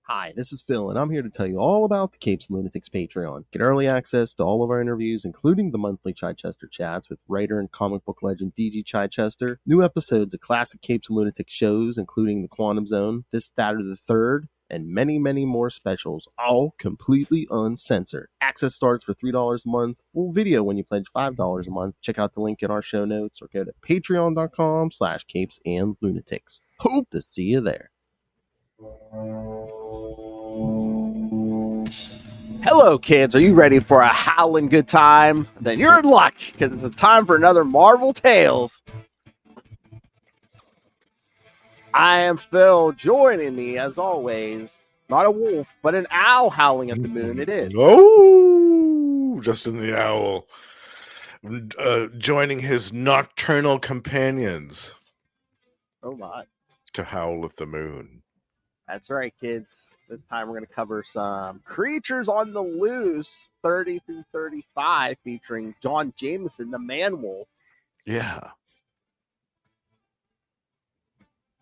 Hi, this is Phil, and I'm here to tell you all about the Capes and Lunatics Patreon. Get early access to all of our interviews, including the monthly Chichester chats with writer and comic book legend DG Chichester, new episodes of classic Capes and Lunatics shows, including The Quantum Zone, This, That, or the Third, and many, many more specials, all completely uncensored. Access starts for $3 a month, full video when you pledge $5 a month. Check out the link in our show notes or go to patreon.com/capesandlunatics. Hope to see you there. Hello, kids. Are you ready for a howling good time? Then you're in luck, because it's time for another Marvel Tales. I am Phil. Joining me, as always, not a wolf, but an owl howling at the moon. It is. Oh, Justin the Owl. Joining his nocturnal companions. Oh, my. To howl at the moon. That's right, kids. This time we're going to cover some Creatures on the Loose 30 through 35 featuring John Jameson, the Man-Wolf. Yeah.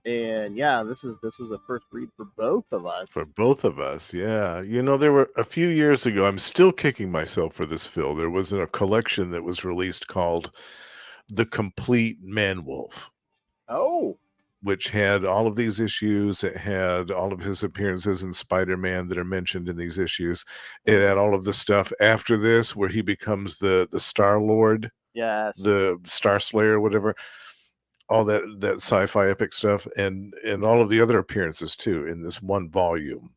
And yeah, this was a first read for both of us. For both of us, yeah. You know, there were a few years ago, I'm still kicking myself for this, Phil. There was a collection that was released called The Complete Man-Wolf. Oh. Which had all of these issues. It had all of his appearances in Spider-Man that are mentioned in these issues. It had all of the stuff after this where he becomes the Star-Lord. Yes. The Star Slayer, whatever. All that sci-fi epic stuff and all of the other appearances too in this one volume.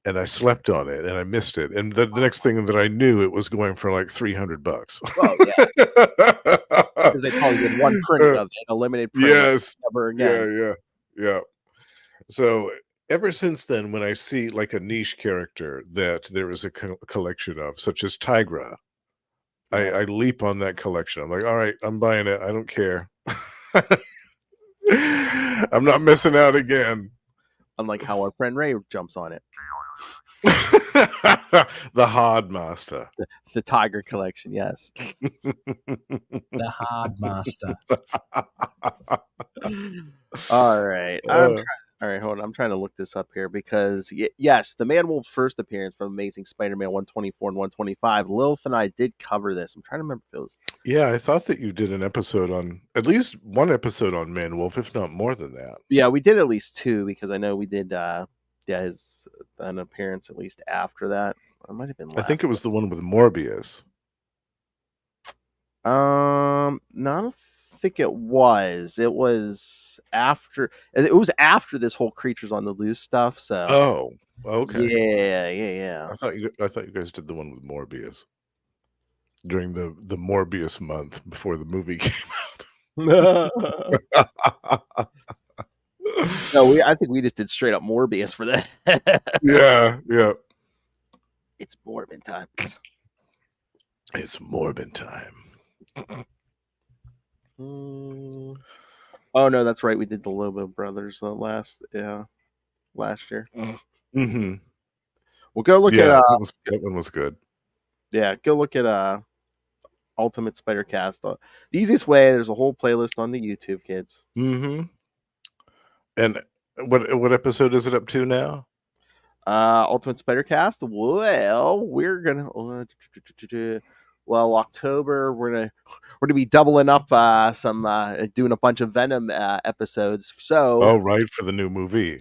And I slept on it and I missed it. And the next thing that I knew, it was going for like $300. Oh yeah. Because they probably did one print of it, a limited print. Yes. Never again. Yeah. So ever since then, when I see like a niche character that there is a collection of, such as Tigra, I leap on that collection. I'm like, all right, I'm buying it. I don't care. I'm not missing out again. Unlike how our friend Ray jumps on it. The Hard Master. The Tiger collection, yes. The Hard Master. All right. All right, hold on. I'm trying to look this up here because, yes, the Man-Wolf's first appearance from Amazing Spider-Man 124 and 125. Lilith and I did cover this. I'm trying to remember if it was... Yeah, I thought that you did an episode on, at least one episode on Man-Wolf, if not more than that. Yeah, we did at least two because I know we did an appearance at least after that. It might have been last I think it was the one with Morbius. No, I don't think it was. It was after. It was after this whole Creatures on the Loose stuff. So. Oh, okay. Yeah. I thought you guys did the one with Morbius during the Morbius month before the movie came out. No, I think we just did straight up Morbius for that. Yeah. It's Morbin time. It's Morbin time. Oh no, that's right. We did the Lobo Brothers last year. Mm-hmm. Well, go look at that one was good. Yeah, go look at Ultimate Spider Cast. The easiest way. There's a whole playlist on the YouTube, kids. Mm-hmm. And what episode is it up to now? Ultimate Spider Cast. Well, we're gonna. October we're gonna be doubling up doing a bunch of Venom episodes. So right, for the new movie.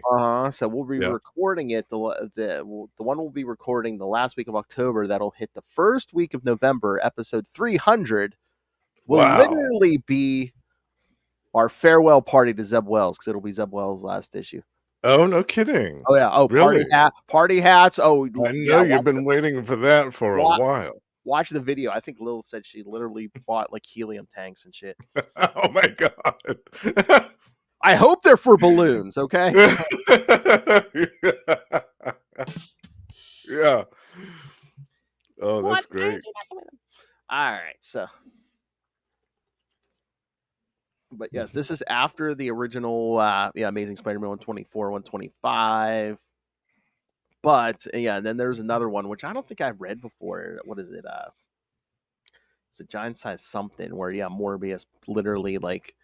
So we'll be recording it. The one we'll be recording the last week of October. That'll hit the first week of November. Episode 300 will literally be our farewell party to Zeb Wells, because it'll be Zeb Wells' last issue. Oh, no kidding. Oh yeah. Oh, really? Party hats. Oh, I know you've been waiting for that for a while. Watch the video. I think Lil said she literally bought like helium tanks and shit. Oh my god. I hope they're for balloons, okay? Yeah. Oh, that's great. All right, so. But yes, this is after the original Amazing Spider-Man 124, 125. But yeah, and then there's another one which I don't think I've read before. What is it? It's a giant size something where Morbius literally like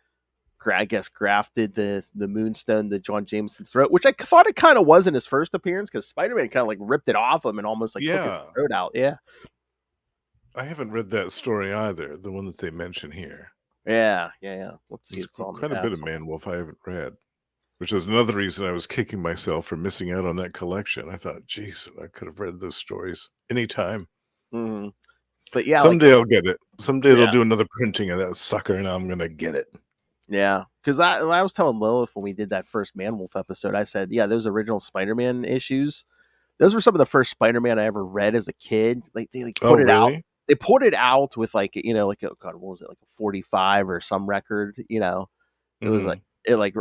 I guess grafted the Moonstone to John Jameson's throat, which I thought it kind of was in his first appearance because Spider-Man kind of like ripped it off him and almost like took his Yeah. throat out. Yeah, I haven't read that story either, the one that they mention here. yeah. Let's see. There's It's on quite the a bit app of Man-Wolf I haven't read, which is another reason I was kicking myself for missing out on that collection. I thought, geez, I could have read those stories anytime. Mm-hmm. But yeah, Someday I'll get it. Someday they'll Yeah. do another printing of that sucker, and I'm gonna get it. Yeah, because I was telling Lilith when we did that first Man-Wolf episode, I said, yeah, those original Spider-Man issues, those were some of the first Spider-Man I ever read as a kid. Like they like Oh, put it out. really? They put it out with like like oh God, what was it, like a 45 or some record? It was like it like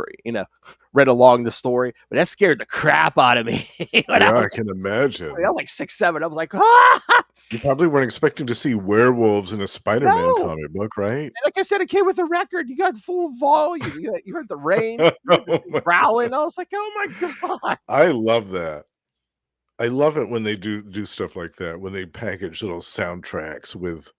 read along the story, but that scared the crap out of me. when Yeah, I I was, can imagine. I was like 6, 7. I was like, ah! You probably weren't expecting to see werewolves in a Spider-Man No. comic book, right? And like I said, it came with a record. You got full volume. You heard the rain. You heard the thing growling. I was like, oh my God. I love that. I love it when they do stuff like that, when they package little soundtracks with.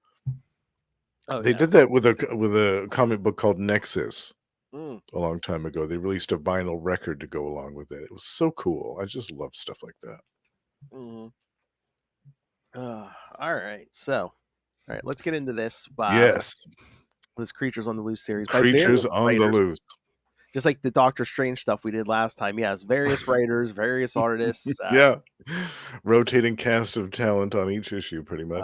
Oh, They yeah. did that with a comic book called Nexus Mm. a long time ago. They released a vinyl record to go along with it. It was so cool. I just love stuff like that. Mm-hmm. All right. So, all right, let's get into this. Yes. This Creatures on the Loose series. by Creatures various on the writers, Loose. Just like the Doctor Strange stuff we did last time. Yes, various writers, various artists. Yeah. Rotating cast of talent on each issue, pretty much.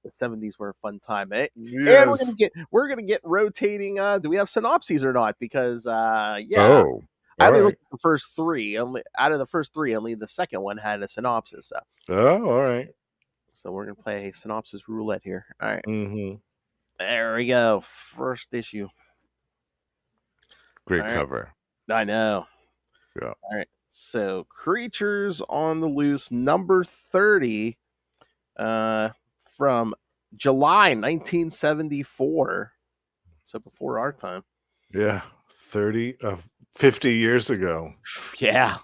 The 70s were a fun time, eh? Yes. And we're gonna get rotating. Do we have synopses or not? Because yeah. Oh. I only All right. looked at the first three. Only out of the first three, only the second one had a synopsis. Oh, all right. So we're gonna play a synopsis roulette here. All right. Mm-hmm. There we go. First issue. Great All right. cover. I know. Yeah. All right. So Creatures on the Loose number 30 from July 1974. So before our time. Yeah. 50 years ago. Yeah.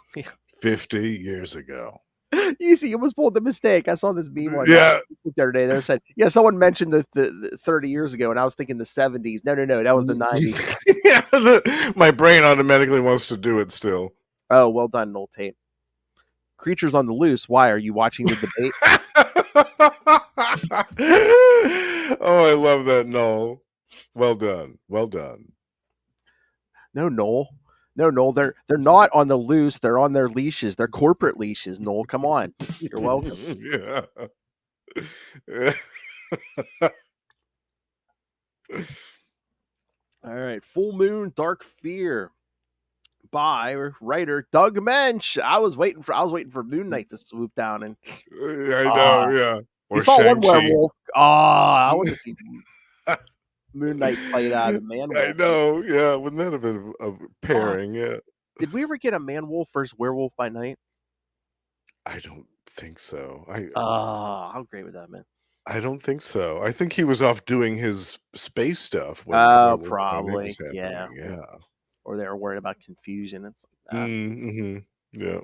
50 years ago. You see, you almost pulled the mistake. I saw this meme on Yeah. the other day. They said, yeah, someone mentioned the 30 years ago, and I was thinking the 70s. No, that was the 90s. Yeah, my brain automatically wants to do it still. Oh, well done, Noel Tate. Creatures on the Loose. Why are you watching the debate? Oh, I love that, Noel. Well done. Well done. No, Noel. They're not on the loose. They're on their leashes. They're corporate leashes. Noel, come on. You're welcome. Yeah. All right. Full Moon, Dark Fear by writer Doug Mensch. I was waiting for Moon Knight to swoop down and I know, yeah. Or saw one werewolf. I want to see Moon Knight played out of Man-Wolf. I know, yeah. Wouldn't that have been a pairing? Yeah. Did we ever get a Man-Wolf versus Werewolf by Night? I don't think so. How great would that been? I don't think so. I think he was off doing his space stuff. Probably. Yeah. Or they were worried about confusion. It's like that. Mm-hmm. Yeah.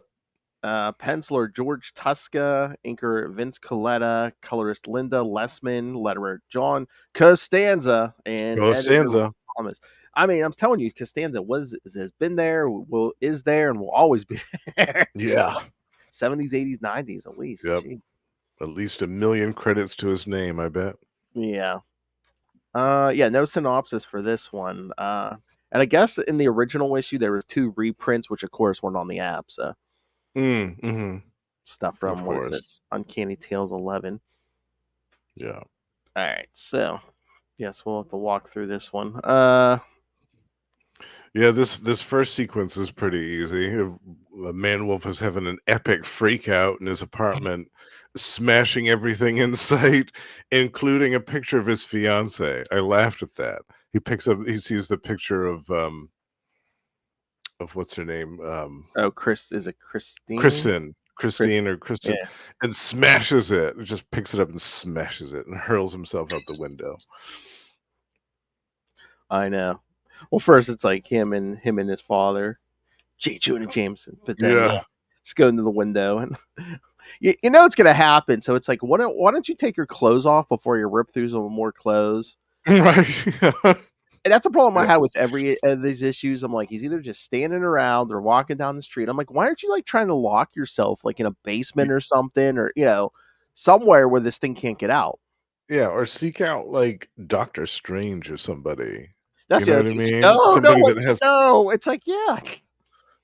Penciler George Tuska, inker Vince Coletta, colorist Linda Lessman, letterer John Costanza, and editor Thomas. I mean, I'm telling you, Costanza has been there, is there, and will always be there. Yeah. 70s, 80s, 90s, at least. Yep. Gee. At least 1 million credits to his name, I bet. Yeah. No synopsis for this one. And I guess in the original issue there was 2 reprints, which of course weren't on the app. So stuff from what is this? Uncanny Tales 11. Yeah. All right. So yes, we'll have to walk through this one. Yeah, this first sequence is pretty easy. Man-Wolf is having an epic freak out in his apartment, smashing everything in sight, including a picture of his fiance. I laughed at that. He sees the picture of what's her name? Is it Christine? Christine, yeah. And smashes it. Just picks it up and smashes it and hurls himself out the window. I know. Well, first it's like him and his father, J. Jonah Jameson, but then just go into the window and you know it's gonna happen. So it's like, why don't you take your clothes off before you rip through some more clothes? Right. And that's the problem I Yeah. had with every of these issues. I'm like, he's either just standing around or walking down the street. I'm like, why aren't you like trying to lock yourself like in a basement or something, or somewhere where this thing can't get out? Yeah, or seek out like Doctor Strange or somebody. You That's the know other what I thing. mean? No, no, no. It's like, yeah,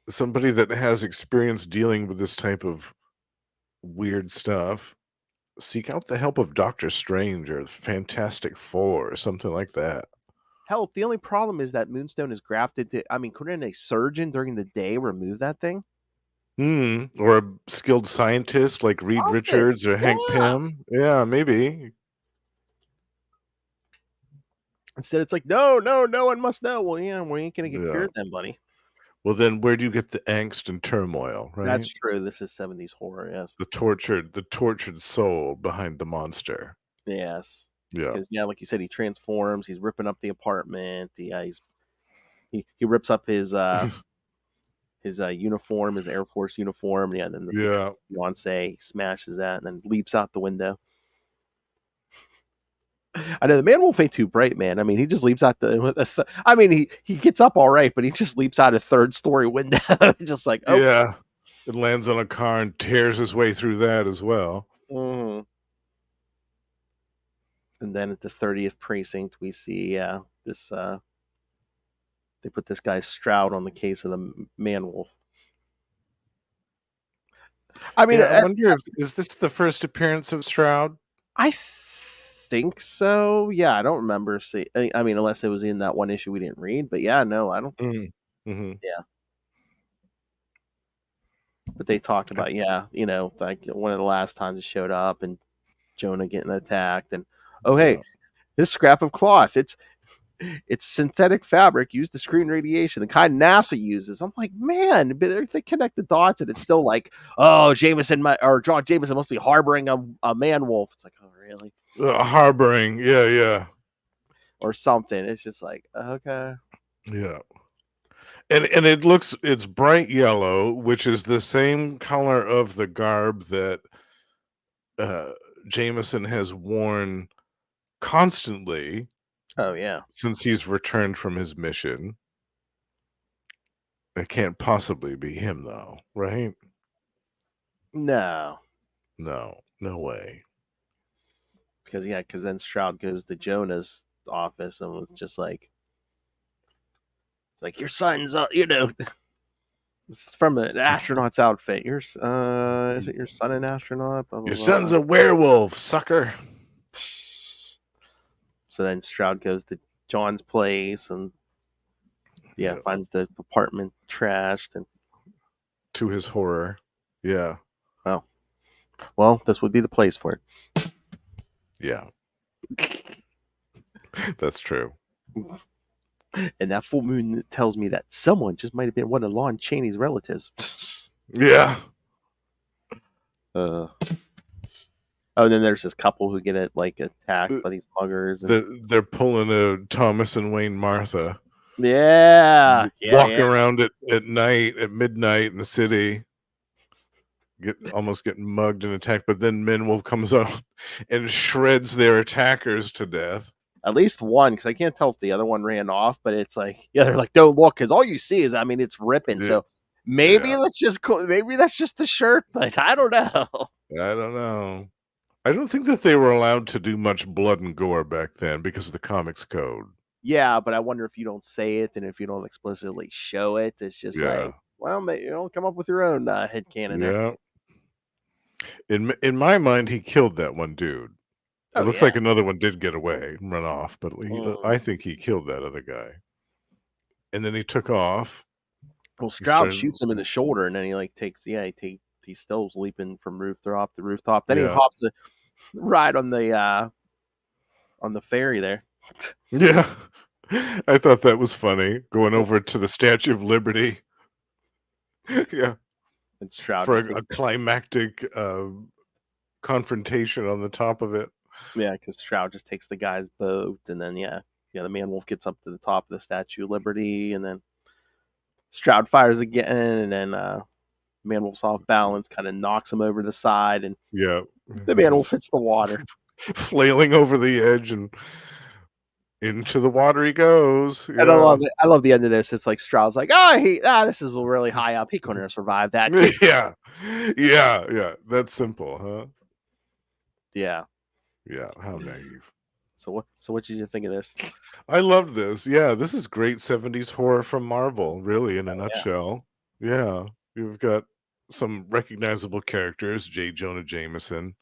Somebody that has experience dealing with this type of weird stuff. Seek out the help of Doctor Strange or the Fantastic Four or something like that. hell. The only problem is that Moonstone is grafted to. I mean, couldn't a surgeon during the day remove that thing? Or a skilled scientist like Reed Something. Richards or Hank Yeah. Pym. Yeah, maybe. Instead, it's like, no, no, no one must know. Well, yeah, we ain't gonna get Yeah. cured then, buddy. Well, then where do you get the angst and turmoil, That's right? true. This is 70s horror. Yes. The tortured soul behind the monster. Yes. Yeah. Because like you said, he transforms. He's ripping up the apartment. He rips up his uniform, his Air Force uniform. Yeah. Then the Yeah. fiance smashes that and then leaps out the window. I know the man won't fade too bright, man. I mean, he just leaps out I mean, he gets up all right, but he just leaps out a third-story window, just like, oh. Yeah. It lands on a car and tears his way through that as well. Mhm. And then at the 30th precinct, we see this. They put this guy Stroud on the case of the man wolf. I mean, Yeah, I wonder if is this the first appearance of Stroud? I think so. Yeah, I don't remember. I mean, unless it was in that one issue we didn't read. But yeah, no, I don't. Mm-hmm. Yeah. But they talk about like one of the last times it showed up and Jonah getting attacked and hey, Yeah. this scrap of cloth, it's synthetic fabric used to screen radiation, the kind NASA uses. I'm like, man, but they connect the dots and it's still like, oh, John Jameson must be harboring a man wolf. It's like, oh, really? Harboring, yeah. Or something. It's just like, okay. Yeah. And it's bright yellow, which is the same color of the garb that Jameson has worn constantly. Oh, yeah. Since he's returned from his mission. It can't possibly be him, though, right? No. No way. Because then Stroud goes to Jonah's office and was just like, it's like, your son's, this is from an astronaut's outfit. Is it your son an astronaut? Blah, blah, Your blah. son's a werewolf, sucker. So then Stroud goes to John's place and finds the apartment trashed and to his horror. Yeah. Oh. Well, this would be the place for it. Yeah. That's true. And that full moon tells me that someone just might have been one of Lon Chaney's relatives. Yeah. Oh, and then there's this couple who get attacked by these muggers. And they're pulling a Thomas and Wayne Martha. Yeah. Walking around at night, at midnight in the city. Almost getting mugged and attacked, but then Menwolf comes out and shreds their attackers to death. At least one, because I can't tell if the other one ran off, but it's like, they're like, don't look, because all you see is, it's ripping. Yeah. So maybe that's just the shirt, but I don't know. I don't know. I don't think that they were allowed to do much blood and gore back then because of the comics code. Yeah, but I wonder if you don't say it and if you don't explicitly show it, it's just like, well, come up with your own headcanon there. In my mind, he killed that one dude. It looks like another one did get away and run off, but I think he killed that other guy. And then he took off. Well, Stroud shoots him in the shoulder, and then he he's still leaping from rooftop to rooftop. Then he hops a ride on the ferry there. Yeah. I thought that was funny, going over to the Statue of Liberty. Yeah. And Stroud for a climactic confrontation on the top of it. Yeah, because Stroud just takes the guy's boat, and then the man wolf gets up to the top of the Statue of Liberty, and then Stroud fires again, and then man wolf's off balance, kind of knocks him over the side, and the man wolf hits the water, flailing over the edge, and Into the water he goes. And I Yeah. love it. I love the end of this. It's like Stroud's like, this is really high up. He couldn't have survived that. Yeah. Yeah. That's simple, huh? Yeah. Yeah. How naive. So what did you think of this? I love this. Yeah, this is great 70s horror from Marvel, really, in a Yeah. nutshell. Yeah. You've got some recognizable characters, J. Jonah Jameson.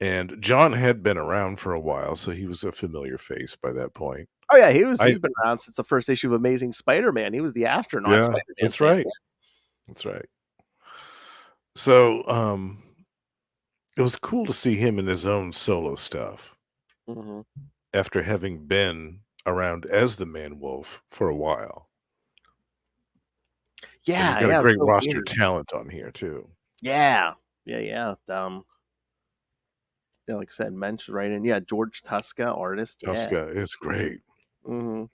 And John had been around for a while, so he was a familiar face by that point. Oh yeah, I he's been around since the first issue of Amazing Spider-Man. He was the astronaut Yeah, Spider-Man that's thing. right. That's right. So, it was cool to see him in his own solo stuff Mm-hmm. after having been around as the Man-Wolf for a while. And you've got a Yeah, it's great so roster weird. talent on here too. Yeah. Yeah. Yeah, like I said, mentioned right in. Yeah, George Tuska, artist. Yeah. Tuska is great. Mm-hmm.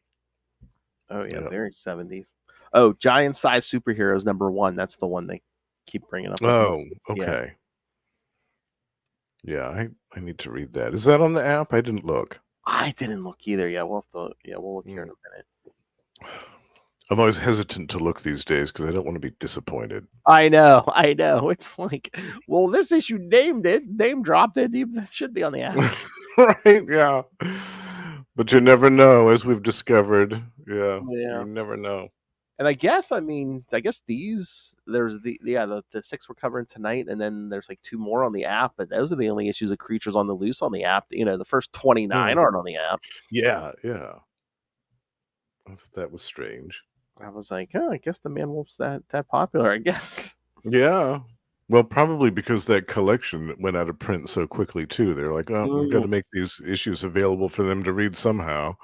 Oh yeah, Yeah. very 70s. Oh, Giant Size Superheroes #1. That's the one they keep bringing up. Oh, Yeah. okay. Yeah, I need to read that. Is that on the app? I didn't look. I didn't look either. Yeah, we'll look here in Mm. a minute. I'm always hesitant to look these days because I don't want to be disappointed. I know. It's like, well, this issue name dropped it. It should be on the app. Right? Yeah. But you never know, as we've discovered. Yeah, Yeah. you never know. And I mean, these there's the 6 we're covering tonight, and then there's like 2 more on the app, but those are the only issues of Creatures on the Loose on the app. You know, the first 29 aren't on the app. Yeah. I thought that was strange. I was like, oh, I guess the Man-Wolf's that popular, I guess. Yeah. Well, probably because that collection went out of print so quickly too. They're like, oh, we've got to make these issues available for them to read somehow.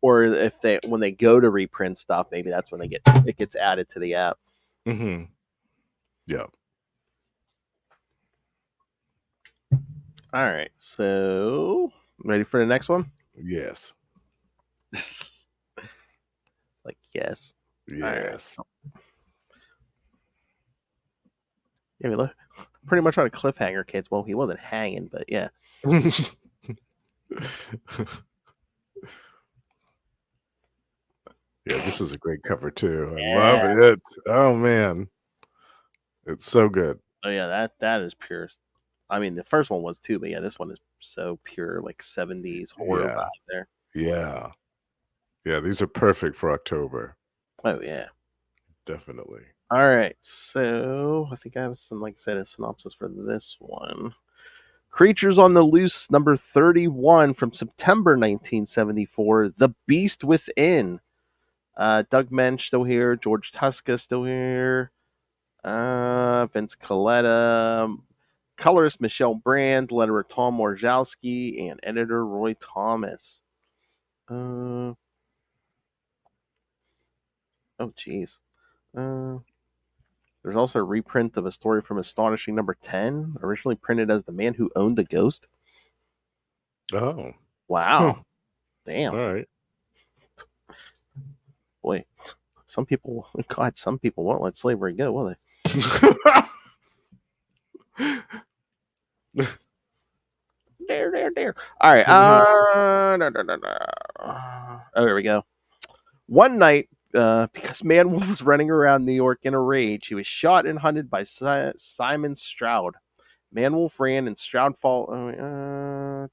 Or if when they go to reprint stuff, maybe that's when it gets added to the app. Mm-hmm. Yeah. All right, so ready for the next one? Yes. Like yes. Yes. All right. Yeah, we look pretty much on a cliffhanger, kids. Well, he wasn't hanging, but yeah. Yeah, this is a great cover too. I love it. Oh man. It's so good. Oh yeah, that is pure. I mean, the first one was too, but yeah, this one is so pure, like 70s horror Yeah. vibe there. Yeah. Yeah, these are perfect for October. Oh yeah. Definitely. All right, so I think I have some, like I said, a synopsis for this one. Creatures on the Loose #31 from September 1974. The Beast Within. Doug Mensch still here. George Tuska still here. Vince Coletta. Colorist Michelle Brand. Letterer Tom Morzowski. And editor Roy Thomas. Oh, geez. There's also a reprint of a story from Astonishing #10, originally printed as The Man Who Owned the Ghost. Oh. Wow. Huh. Damn. All right. Boy, some people won't let slavery go, will they? There. All right. Oh, here we go. One night, because Man-Wolf was running around New York in a rage, he was shot and hunted by Simon Stroud. Man-Wolf ran and Stroud fall.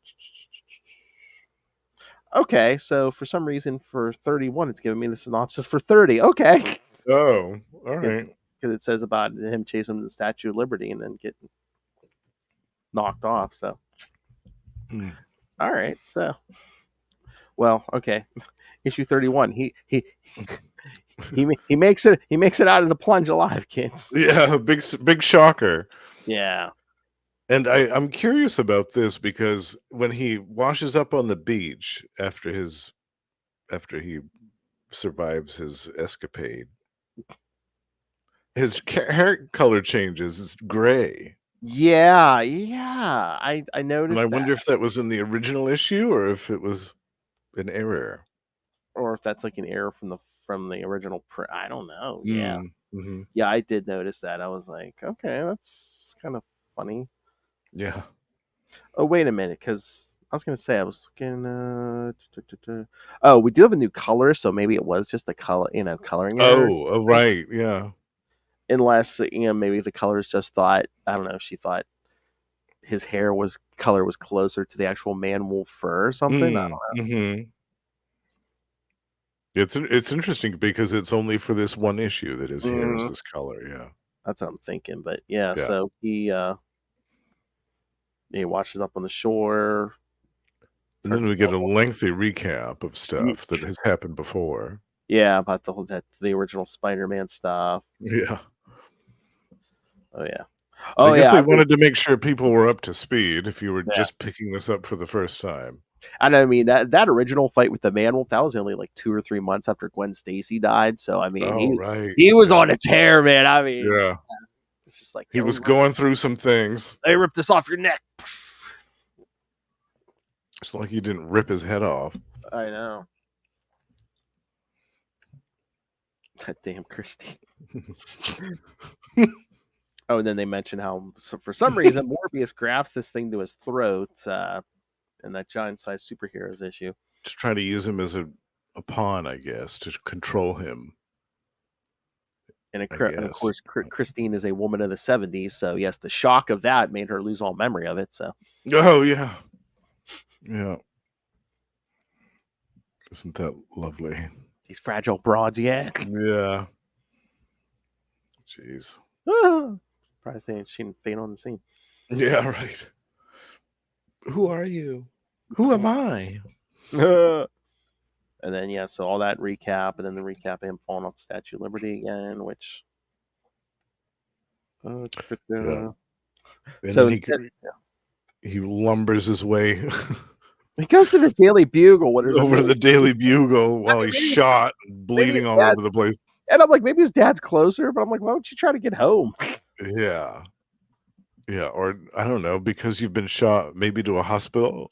Okay, so for some reason for 31, it's giving me the synopsis for 30. Okay. Oh, all right. Because it says about him chasing the Statue of Liberty and then getting knocked off. So, all right. So, well, okay. Issue 31. He makes it. He makes it out of the plunge alive, kids. Yeah, big shocker. Yeah. And I'm curious about this because when he washes up on the beach after he survives his escapade, his hair color changes. It's gray. Yeah. I noticed And I that. wonder if that was in the original issue or if it was an error. Or if that's like an error from the original print. I don't know. Yeah. Mm-hmm. Yeah, I did notice that. I was like, okay, that's kind of funny. Yeah. Oh, wait a minute, because I was gonna say I was looking. Oh, we do have a new color, so maybe it was just a color, coloring error. Oh, right, yeah. Unless maybe the colors just thought, I don't know, she thought his color was closer to the actual man wolf fur or something. Mm-hmm. It's interesting because it's only for this one issue that his hair is Mhm. this color. Yeah, That's what I'm thinking. But yeah, yeah. so he washes up on the shore. And then Turns we get a lengthy recap of Ye- stuff that has happened before. Yeah, about the original Spider-Man stuff. Yeah, Oh yeah. I Oh guess yeah. they wanted to make sure people were up to speed if you were Yeah. just picking this up for the first time. And I mean that original fight with the man wolf, that was only like 2 or 3 months after Gwen Stacy died. So I mean Oh, right. he was Yeah, on a tear, man. I mean, yeah. it's just like, He was going through some things. they ripped this off your neck. It's like he didn't rip his head off. I know. That damn Christine. Oh, and then they mention how for some reason Morbius grafts this thing to his throat in that giant-sized superheroes issue. Just trying to use him as a pawn, I guess, to control him. And of course, Christine is a woman of the 70s, so yes, the shock of that made her lose all memory of it. So, Oh, yeah. Yeah. Isn't that lovely? these fragile broads, yeah. Yeah. Jeez. Probably she didn't faint on the scene. Yeah, right. Who are you? Who am I? And then, yeah, so all that recap, and then the recap of him falling off the Statue of Liberty again, which. Yeah. And So then he lumbers his way he goes to the Daily Bugle. What is over to the Daily Bugle while he's shot, bleeding all over the place. And I'm like, maybe his dad's closer, but I'm like, why don't you try to get home? Yeah. Yeah, or I don't know, because you've been shot maybe to a hospital,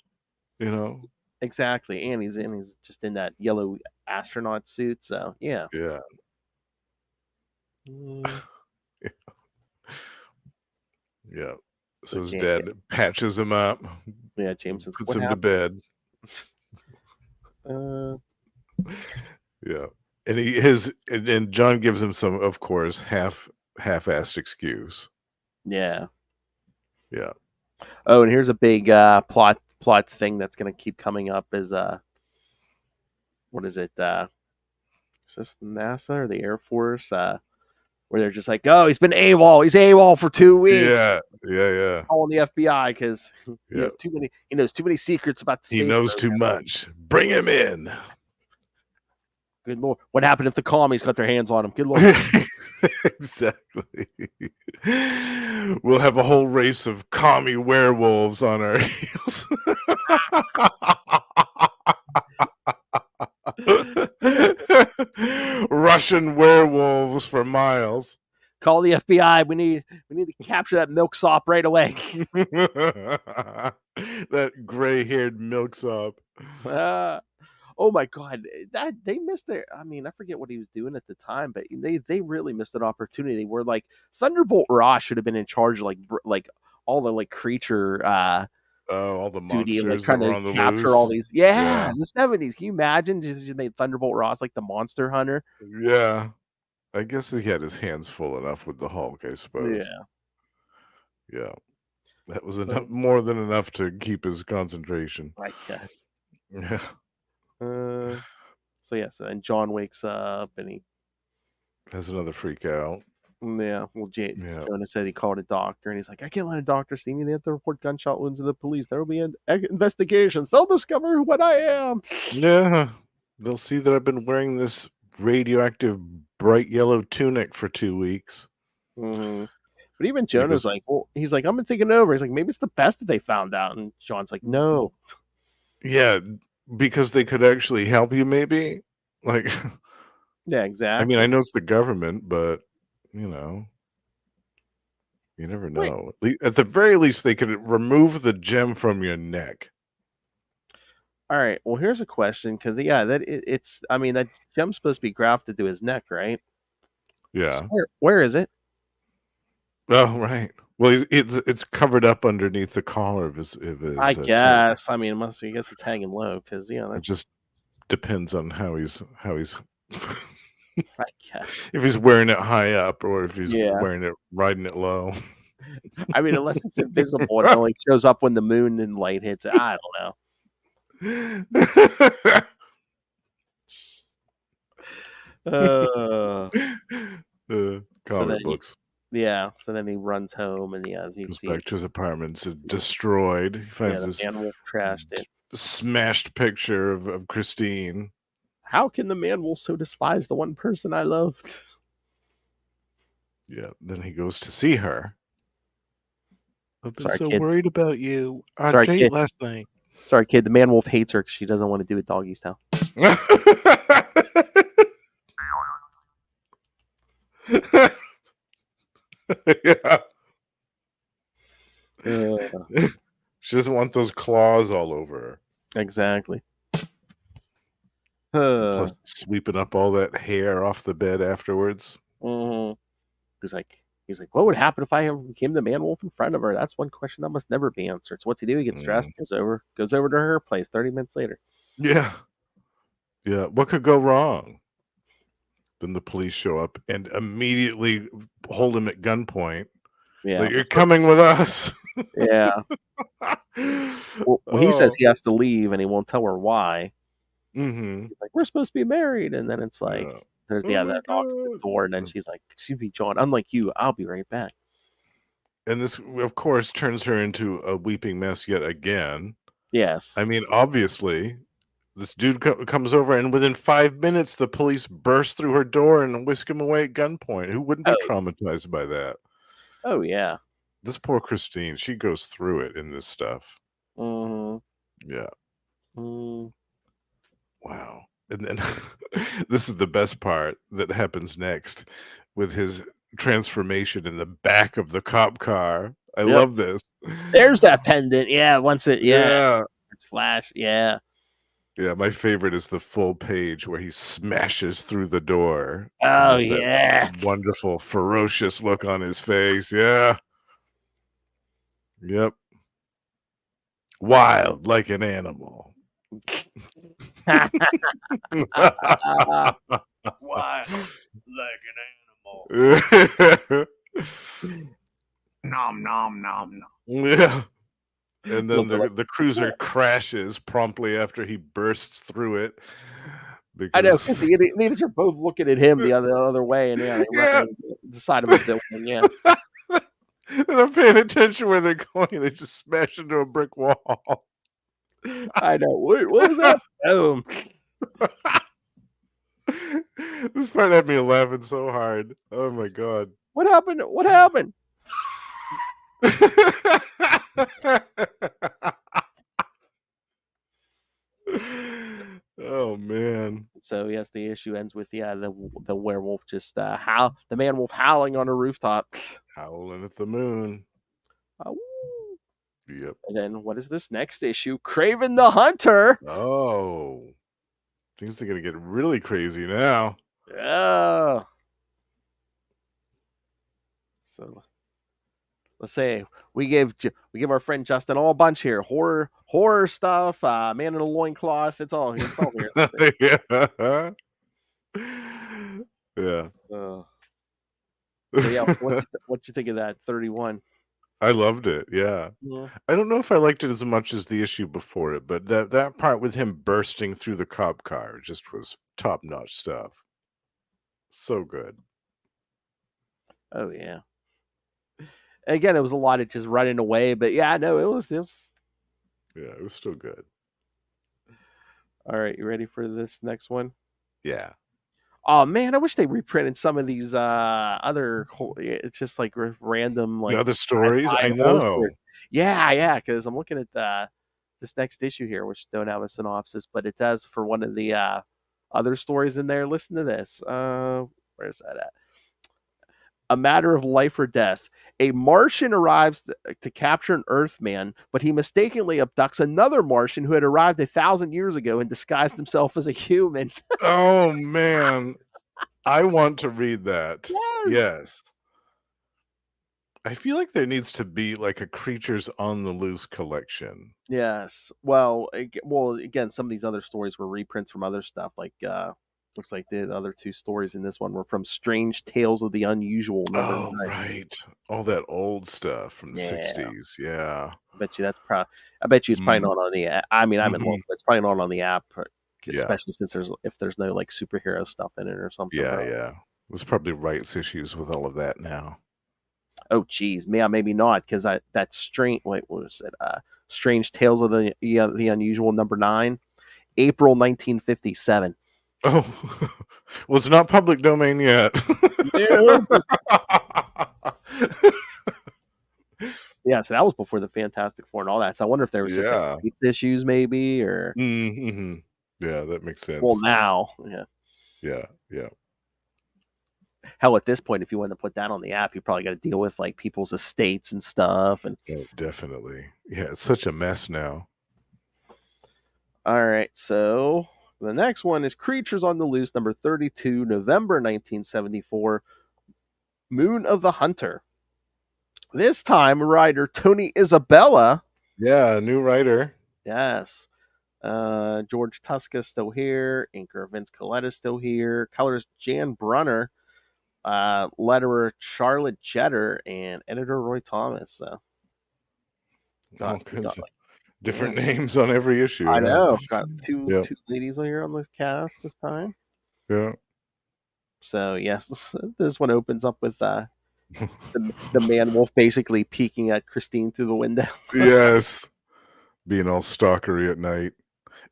you know? Exactly. And he's just in that yellow astronaut suit, so yeah. Yeah. Yeah. So his dad patches him up. Yeah, Jameson's puts him to bed. Yeah. And and John gives him some, of course, half-assed excuse. Yeah. Yeah. Oh, and here's a big plot thing that's gonna keep coming up is what is it? Is this NASA or the Air Force? Where they're just like, oh, he's been AWOL. He's AWOL for 2 weeks. Yeah. Yeah. Calling the FBI because he Yeah. knows too many secrets about the space He knows program. too much. Bring him in. Good Lord. What happened if the commies got their hands on him? Good Lord. Exactly. We'll have a whole race of commie werewolves on our heels. Russian werewolves for miles. Call the FBI. We need to capture that milksop right away. That gray-haired milksop. Oh my God, that they missed their. I mean, I forget what he was doing at the time, but they really missed an opportunity where like Thunderbolt Ross should have been in charge of like all the like creature all the duty, like monsters trying that were to on the capture loose. all these. Yeah, in the 70s. Can you imagine just made Thunderbolt Ross like the monster hunter? Yeah. I guess he had his hands full enough with the Hulk, I suppose. Yeah. That was enough, more than enough to keep his concentration. I guess. Yeah. So yeah, so then John wakes up and he has another freak out. Yeah, well, Jonah said he called a doctor, and he's like, I can't let a doctor see me. They have to report gunshot wounds to the police. There will be investigations. They'll discover what I am. Yeah, they'll see that I've been wearing this radioactive bright yellow tunic for 2 weeks. Mm-hmm. But even Jonah's like, well, he's like, I've been thinking over. He's like, maybe it's the best that they found out. And John's like, no. Yeah, because they could actually help you, maybe. Like, yeah, exactly. I mean, I know it's the government, but you know, you never know. At the very least, they could remove the gem from your neck. All right. Well, here's a question, because it's. I mean, that gem's supposed to be grafted to his neck, right? Yeah. So where is it? Oh, right. Well, it's covered up underneath the collar of his I shirt. guess. I mean, I guess it's hanging low because It that's. just depends on how he's I guess. if he's wearing it high up or if he's Yeah. riding it low. I mean, unless it's invisible and it only shows up when the moon and light hits it. I don't know. So Comic then, books. yeah. So then he runs home and he Goes sees back to his apartment. It's destroyed. He finds the this man wolf trashed it. smashed picture of Christine. How can the man wolf so despise the one person I loved? Yeah. Then he goes to see her. I've been Sorry, so kid. worried about you. Our Sorry, date kid. last night. Sorry, kid. The man wolf hates her because she doesn't want to do it doggy style. Yeah. She doesn't want those claws all over her. Exactly. Plus sweeping up all that hair off the bed afterwards. He's like, what would happen if I ever became the man wolf in front of her? That's one question that must never be answered. So what's he do? He gets dressed, goes over to her place 30 minutes later. Yeah. Yeah. What could go wrong? Then the police show up and immediately hold him at gunpoint. Yeah. Like, you're coming with us. Yeah. Well, he says he has to leave and he won't tell her why. Mm-hmm. He's like, we're supposed to be married. And then it's like, there's that knock at the door. And then she's like, excuse me, John, unlike you, I'll be right back. And this, of course, turns her into a weeping mess yet again. Yes. I mean, obviously, this dude comes over, and within 5 minutes, the police burst through her door and whisk him away at gunpoint. Who wouldn't be traumatized by that? Oh, yeah. This poor Christine, she goes through it in this stuff. Mm-hmm. Yeah. Mm. Wow. And then this is the best part that happens next with his transformation in the back of the cop car. I love this. There's that pendant. Yeah. Once it, Yeah. it's flash. Yeah. Yeah, my favorite is the full page where he smashes through the door. Oh, yeah. Wonderful, ferocious look on his face. Yeah. Yep. Wild like an animal. Wild like an animal. Nom, nom, nom, nom. Yeah. And then the cruiser crashes promptly after he bursts through it. I know, because the idiots are both looking at him the other way, and they run the side of the building. Yeah. And I'm paying attention where they're going, and they just smash into a brick wall. I know. What was that? Boom. This part had me laughing so hard. Oh my god. What happened? What happened? Oh man. So yes, the issue ends with the werewolf just the man wolf howling on a rooftop. Howling at the moon. Yep. And then what is this next issue? Kraven the Hunter. Oh. Things are gonna get really crazy now. Yeah. So let's say we give our friend Justin all a bunch here. Horror stuff, man in a loincloth. It's all here. Yeah. Yeah. So yeah, what you think of that 31? I loved it. Yeah. I don't know if I liked it as much as the issue before it, but that part with him bursting through the cop car just was top-notch stuff. So good. Oh yeah. Again, it was a lot of just running away, but yeah, no, it was. Yeah, it was still good. All right, you ready for this next one? Yeah. Oh man, I wish they reprinted some of these other. It's just like random like other stories. I know. Yeah, because I'm looking at this next issue here, which don't have a synopsis, but it does for one of the other stories in there. Listen to this. Where's that at? A matter of life or death. A Martian arrives to capture an Earthman, but he mistakenly abducts another Martian who had arrived 1,000 years ago and disguised himself as a human. Oh man, I want to read that. Yes. I feel like there needs to be like a Creatures on the Loose collection. Yes. Well, again, some of these other stories were reprints from other stuff. Like, looks like the other two stories in this one were from Strange Tales of the Unusual, number Oh, 9. right. All that old stuff from the Yeah. 60s. Yeah. I bet you that's probably. I bet you it's probably Mm. not on the. I mean, I'm in love, Mhm. but it's probably not on the app, Yeah. especially since there's no like superhero stuff in it or something. Yeah. Probably. Yeah. There's probably rights issues with all of that now. Oh, geez, yeah, maybe not, because that strange. Wait, what was it? Strange Tales of the Unusual, number 9, April 1957. Oh, well, it's not public domain yet. Nope. Yeah, so that was before the Fantastic Four and all that. So I wonder if there was just like Yeah. issues, maybe, or Mm-hmm. Yeah, that makes well, sense. now, yeah. Yeah. Yeah. Hell, at this point, if you want to put that on the app, you probably got to deal with like people's estates and stuff. And Oh, definitely. Yeah, it's such a mess now. all right, so the next one is Creatures on the Loose, number 32, November 1974, Moon of the Hunter. This time, writer Tony Isabella. Yeah, new writer. Yes. George Tuska still here. Inker Vince Coletta still here. Colors Jan Brunner. Letterer Charlotte Jetter, and editor Roy Thomas. So All we got kinds of like, different yeah, names on every issue. I Yeah. know. Got two Yeah. ladies here on the cast this time. Yeah. So yes, this one opens up with the man wolf basically peeking at Christine through the window. Yes. Being all stalkery at night.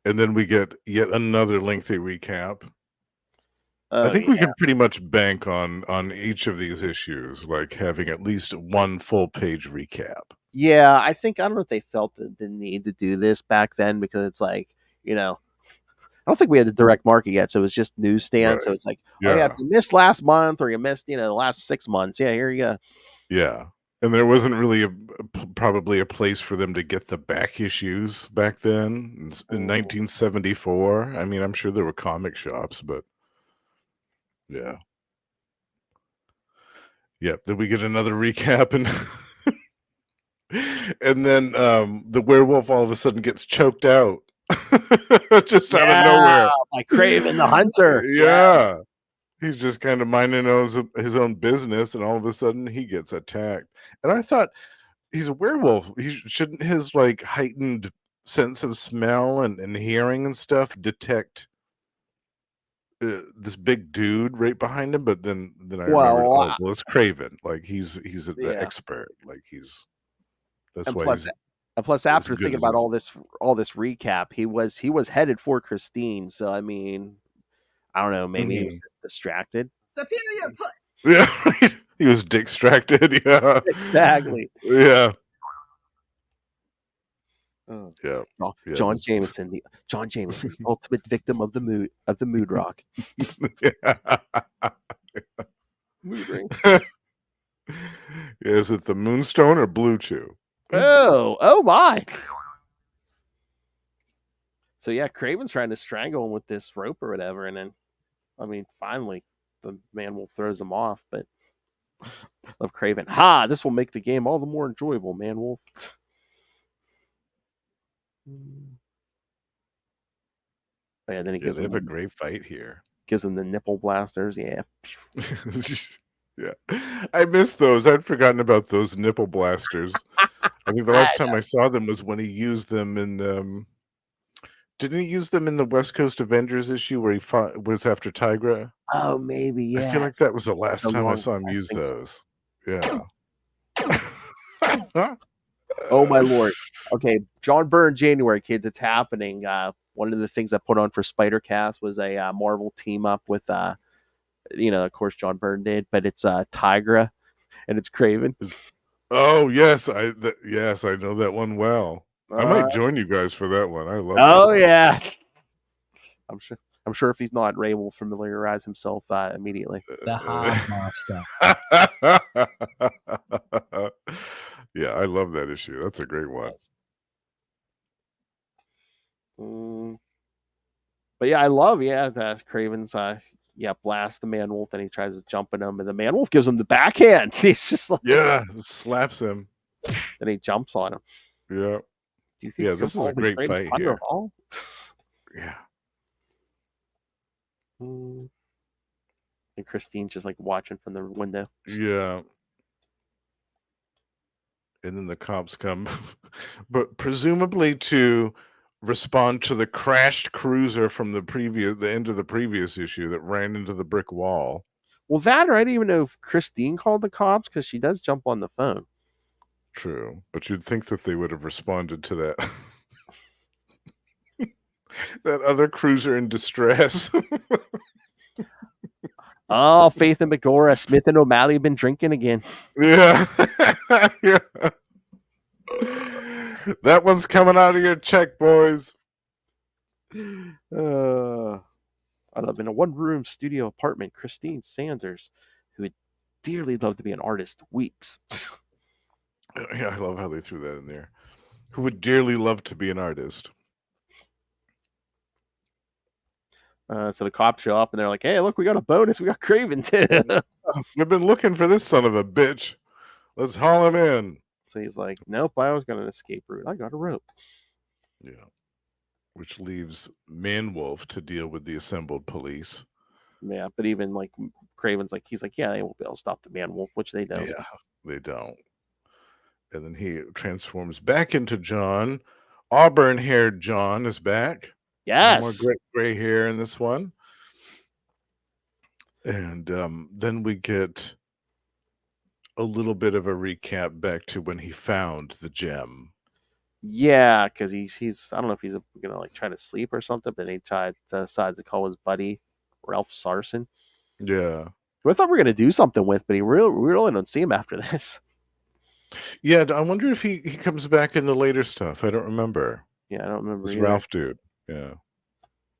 And then we get yet another lengthy recap. I Oh think yeah, we can pretty much bank on each of these issues, like having at least one full page recap. yeah. I don't know if they felt the need to do this back then, because it's like, I don't think we had the direct market yet, so it was just newsstand. So Right. it's like, oh yeah, if Yeah. you missed last month or you missed, the last 6 months, yeah, here you go. Yeah. And there wasn't really probably a place for them to get the back issues back then in 1974. I mean, I'm sure there were comic shops, but yeah. Yep. Then we get another recap, and and then the werewolf all of a sudden gets choked out. Just out of Yeah, nowhere. by Kraven the Hunter. Yeah. He's just kind of minding his own business, and all of a sudden he gets attacked. And I thought, he's a werewolf. Shouldn't his like heightened sense of smell and hearing and stuff detect this big dude right behind him? But then I remembered, Well, oh well, it's Kraven. Like he's the yeah, expert. Like that's and why plus, he's as after good thinking as about is. all this recap, he was headed for Christine. So I mean, I don't know, maybe he was Mhm. just distracted. Superior puss. Yeah, right. He was distracted. Yeah, Exactly. yeah, Oh. yeah, yeah. John Jameson, the ultimate victim of the mood rock. Mood ring. Is it the Moonstone or Blue Chew? Oh my. So yeah, Craven's trying to strangle him with this rope or whatever, and then, I mean, finally, the man wolf throws him off. But of Craven, this will make the game all the more enjoyable, man wolf. Oh, yeah, then he Yeah, they have a great fight here. gives him the nipple blasters. Yeah. Yeah, I missed those. I'd forgotten about those nipple blasters. I think the last time I saw them was when he used them in. Didn't he use them in the West Coast Avengers issue where he was after Tigra? Oh, maybe, I feel yeah. like that was the last So time I long. saw him I use think so. those. Yeah. Oh my lord. Okay, John Byrne, January, kids, it's happening. One of the things I put on for Spider-Cast was a Marvel team up with, of course, John Byrne did, but it's Tigra and it's Kraven. Oh yes, yes, I know that one well. I Uh, might join you guys for that one. I love that oh one. yeah. I'm sure if he's not, Ray will familiarize himself immediately. The Hard Master. Yeah, I love that issue. That's a great one. But yeah, I love that Craven's blasts the man wolf, and he tries to jump at him, and the man wolf gives him the backhand. He's just like, Yeah, slaps him. and he jumps on him. Yeah. Do you think Yeah, this is a Cavalry great trains fight thunder here. at all? Yeah. And Christine's just like watching from the window. Yeah. And then the cops come, but presumably to respond to the crashed cruiser from the end of the previous issue that ran into the brick wall. Well, that, or I didn't even know if Christine called the cops, because she does jump on the phone. True, but you'd think that they would have responded to that. That other cruiser in distress. Oh, Faith and Begora, Smith and O'Malley have been drinking again. Yeah. Yeah. That one's coming out of your check, boys. I live in a one-room studio apartment. Christine Sanders, who would dearly love to be an artist, weeps. Yeah, I love how they threw that in there. Who would dearly love to be an artist. So the cops show up, and they're like, hey, look, we got a bonus. We got Kraven, too. We've been looking for this son of a bitch. Let's haul him in. So he's like, nope, I was going to escape route. I got a rope. Yeah. Which leaves Man-Wolf to deal with the assembled police. Yeah, but even like Kraven's like, he's like, yeah, they won't be able to stop the man-wolf, which they don't. Yeah, they don't. And then he transforms back into John. Auburn-haired John is back. Yes. No more gray hair in this one. And then we get a little bit of a recap back to when he found the gem. Yeah, because he's I don't know if he's gonna like try to sleep or something, but he decides to call his buddy Ralph Sarson, Yeah. who I thought we were gonna do something with, but we really don't see him after this. Yeah, I wonder if he comes back in the later stuff. I don't remember. Yeah, I don't remember. This either. Ralph dude. Yeah.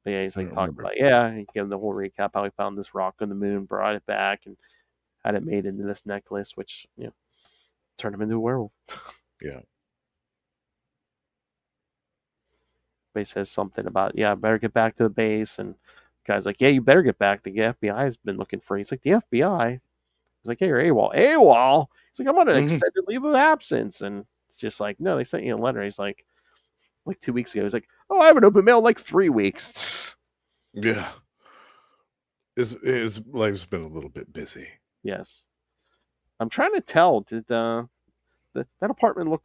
But yeah, he's I like don't talking remember. about, he gave him the whole recap how he found this rock on the moon, brought it back, and had it made into this necklace, which turned him into a werewolf. Yeah. But he says something about, I better get back to the base, and the guy's like, yeah, you better get back. The FBI has been looking for you. He's like, the FBI? He's like, hey, you're AWOL. AWOL? He's like, I'm on an extended leave of absence. And it's just like, no, they sent you a letter. He's like 2 weeks ago. He's like, oh, I haven't opened mail in like 3 weeks. Yeah. His life's been a little bit busy. Yes. I'm trying to tell, did that apartment look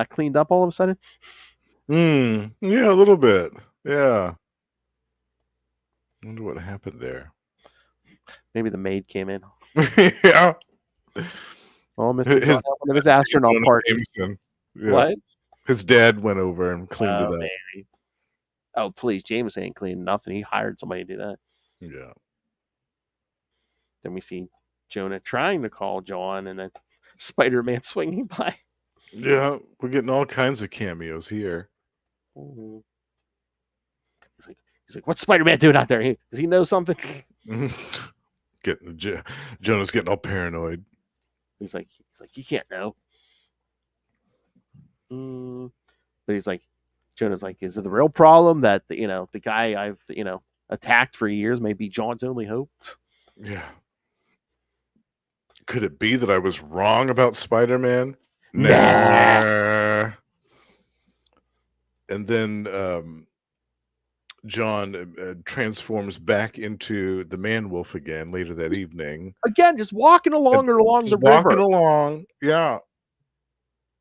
cleaned up all of a sudden? Yeah, a little bit. Yeah. I wonder what happened there. Maybe the maid came in. Yeah. Oh, Mr. John, one of his astronaut parties. Yeah. What? His dad went over and cleaned it up. Maybe. Oh, please, Jameson ain't cleaning nothing. He hired somebody to do that. Yeah. Then we see Jonah trying to call John, and then Spider-Man swinging by. Yeah, we're getting all kinds of cameos here. Mm-hmm. He's like, what's Spider-Man doing out there? Does he know something? Jonah's getting all paranoid. He's like, he can't know. But he's like, Jonah's like, is it the real problem that the guy I've attacked for years may be John's only hope? Yeah. Could it be that I was wrong about Spider-Man? Nah. And then John transforms back into the Man-Wolf again later that evening. Again, just walking along the river. Walking along, yeah.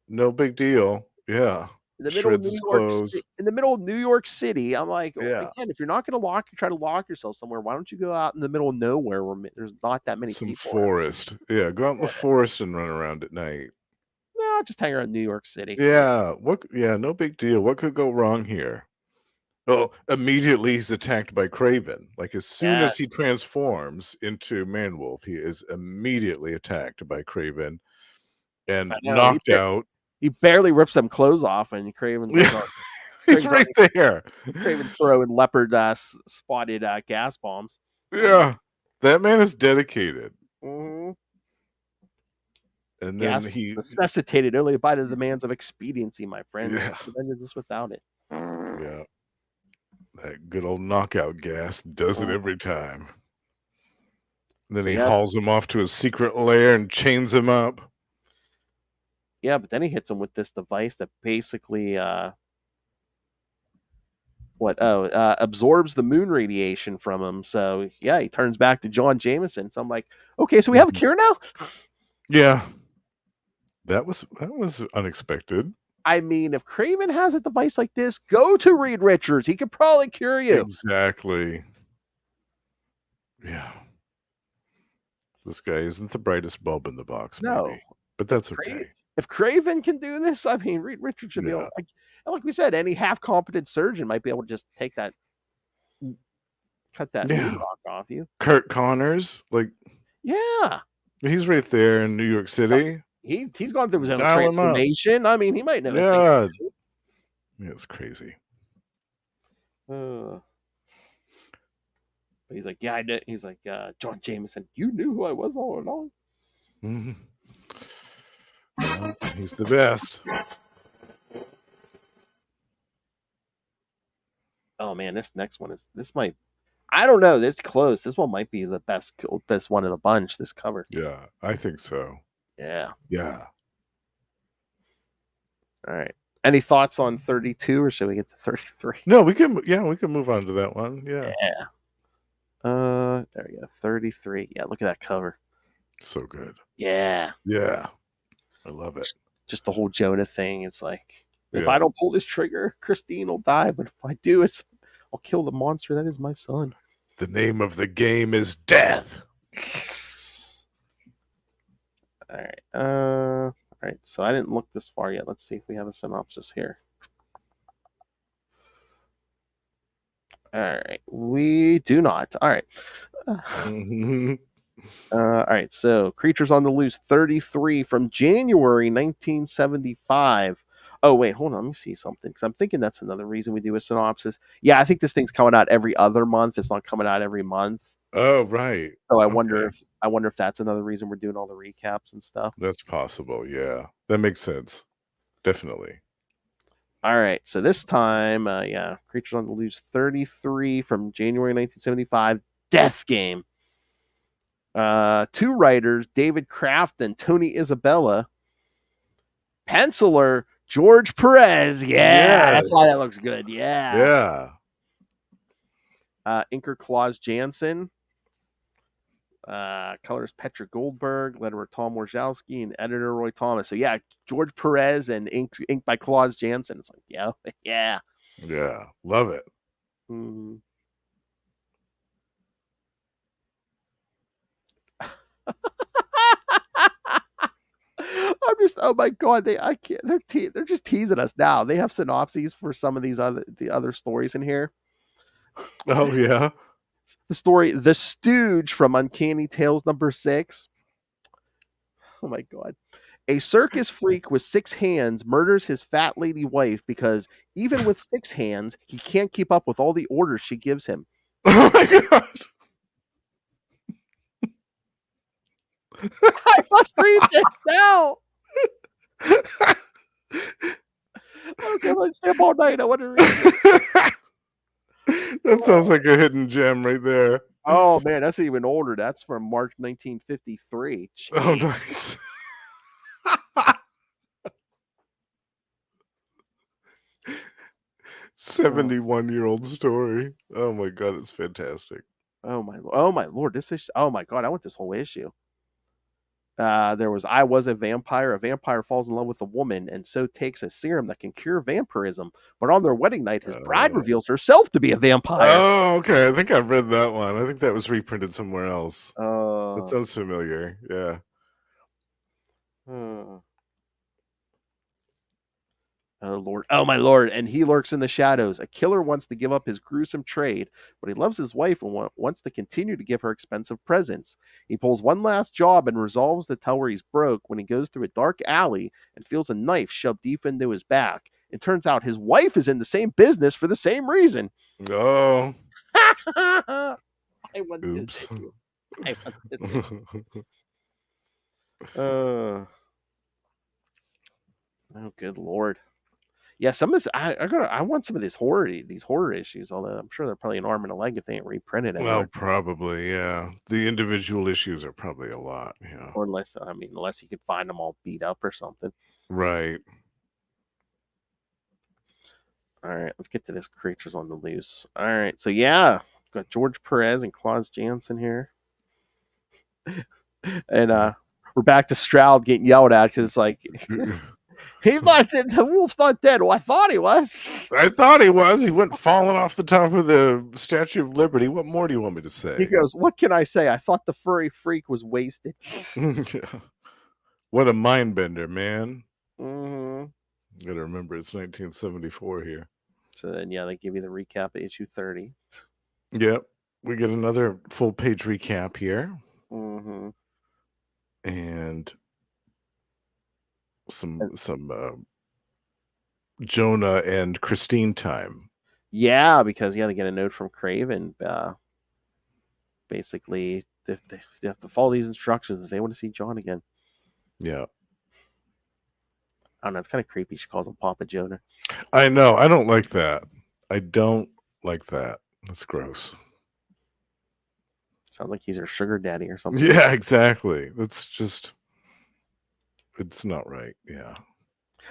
No big deal. Yeah. In the middle of New York City, I'm like, again, if you're not going to try to lock yourself somewhere, why don't you go out in the middle of nowhere where there's not that many people? Some forest. Yeah, go out in the forest and run around at night. No, just hang around New York City. Yeah, no big deal. What could go wrong here? Oh, immediately he's attacked by Kraven. Like as soon as he transforms into Man-Wolf, he is immediately attacked by Kraven and knocked out. He barely rips some clothes off, and Kraven's he's right there. Kraven's throwing leopard spotted gas bombs. Yeah, that man is dedicated. Mm-hmm. And then he necessitated only by the demands of expediency, my friend. Yeah. Ended this without it. Yeah, that good old knockout gas does it every time. And then So he yeah, hauls him off to his secret lair and chains him up. yeah, but then he hits him with this device that basically absorbs the moon radiation from him. So yeah, he turns back to John Jameson. So I'm like, okay, so we have a cure now? Yeah. That was unexpected. I mean, if Kraven has a device like this, go to Reed Richards. He could probably cure you. Exactly. Yeah. This guy isn't the brightest bulb in the box, No. maybe. But that's okay. If Kraven can do this, I mean, Reed Richards should be able, like we said, any half-competent surgeon might be able to just take that, cut that moon rock off you. Kurt Connors, Yeah. he's right there in New York City. He's gone through his own Dial him up. transformation. I mean, he might know. Yeah. It's crazy. But he's like, yeah, I did. He's like, John Jameson, you knew who I was all along. Mm-hmm. Well, he's the best. Oh man, this next one might. I don't know. This close. This one might be the best one of the bunch. This cover. Yeah, I think so. Yeah. Yeah. All right. Any thoughts on 32, or should we get to 33? No, we can. Yeah, we can move on to that one. Yeah. Yeah. There we go. 33. Yeah, look at that cover. So good. Yeah. Yeah. I love it. Just the whole Jonah thing. It's like, if I don't pull this trigger, Christine will die. But if I do, I'll kill the monster that is my son. The name of the game is death. All right. All right. So I didn't look this far yet. Let's see if we have a synopsis here. All right. We do not. All right. All right. So Creatures on the Loose 33 from January 1975. Oh, wait. Hold on. Let me see something. Because I'm thinking that's another reason we do a synopsis. Yeah, I think this thing's coming out every other month. It's not coming out every month. Oh, right. So I wonder if that's another reason we're doing all the recaps and stuff. That's possible. Yeah. That makes sense. Definitely. All right, so this time, Creatures on the Loose 33 from January 1975, Death Game. 2 writers, David Kraft and Tony Isabella. Penciler, George Perez. Yeah, that's why that looks good. Yeah. Yeah. Inker Claus Jansen. Colors Petra Goldberg, letterer Tom Wojciechowski, and editor Roy Thomas. So yeah, George Perez and ink by Claus Jansen. It's like, yeah. Yeah. Love it. Mm-hmm. I'm just, oh my god, they're just teasing us now. They have synopses for some of the other stories in here. Oh yeah. The story The Stooge from Uncanny Tales #6. Oh my god. A circus freak with 6 hands murders his fat lady wife because even with 6 hands, he can't keep up with all the orders she gives him. Oh my god. I must read this now. Okay, let's stay up all night. I want to read it. That sounds like a hidden gem right there. Oh man, that's even older. That's from March 1953. Jeez. Oh, nice. 71-year-old story. Oh my god, it's fantastic. Oh my lord, this is. Oh my god, I want this whole issue. There was I Was a Vampire. A vampire falls in love with a woman and so takes a serum that can cure vampirism. But on their wedding night, his bride reveals herself to be a vampire. Oh, okay. I think I've read that one. I think that was reprinted somewhere else. That sounds familiar. Yeah. Oh Lord, oh my Lord, and he lurks in the shadows. A killer wants to give up his gruesome trade, but he loves his wife and wants to continue to give her expensive presents. He pulls one last job and resolves to tell her he's broke when he goes through a dark alley and feels a knife shoved deep into his back. It turns out his wife is in the same business for the same reason. Oh. I want Oops. this. Oh, good Lord. Yeah, some of this I want some of these horror issues. Although I'm sure they're probably an arm and a leg if they ain't reprinted Well, anywhere. probably, yeah. The individual issues are probably a lot, yeah. Or unless you could find them all beat up or something. Right. All right, let's get to this Creatures on the Loose. All right, so yeah, got George Perez and Claus Janson here, and we're back to Stroud getting yelled at because it's like he's not dead. The wolf's not dead. Well, I thought he was. I thought he was. He went falling off the top of the Statue of Liberty. What more do you want me to He say? goes, "What can I say? I thought the furry freak was wasted." What a mind bender, man. Mm-hmm. Gotta remember it's 1974 here. So then, yeah, they give you the recap of issue 30. Yep. We get another full page recap here. Mm-hmm. And some Jonah and Christine time. Yeah, because they get a note from Kraven. Basically, they have to follow these instructions if they want to see John again. Yeah. I don't know. It's kind of creepy. She calls him Papa Jonah. I know. I don't like that. I don't like that. That's gross. Sounds like he's her sugar daddy or something. Yeah, exactly. That's just, it's not right. Yeah.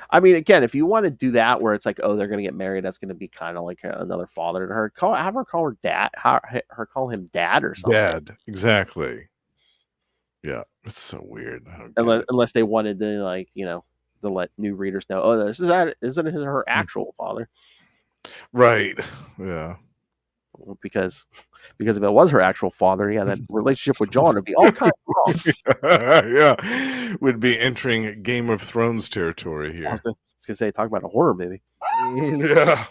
I mean, again, if you want to do that where it's like, oh, they're going to get married, that's going to be kind of like another father to her. Have her call her dad, her call him dad or something. Dad, exactly. Yeah, it's so weird. I don't get it. Unless they wanted to, like, to let new readers know, oh, isn't her actual father? Right. Yeah. Because if it was her actual father, yeah, that relationship with John would be all kinds of wrong. Yeah, would be entering Game of Thrones territory here. I was gonna say, talk about a horror movie. Yeah,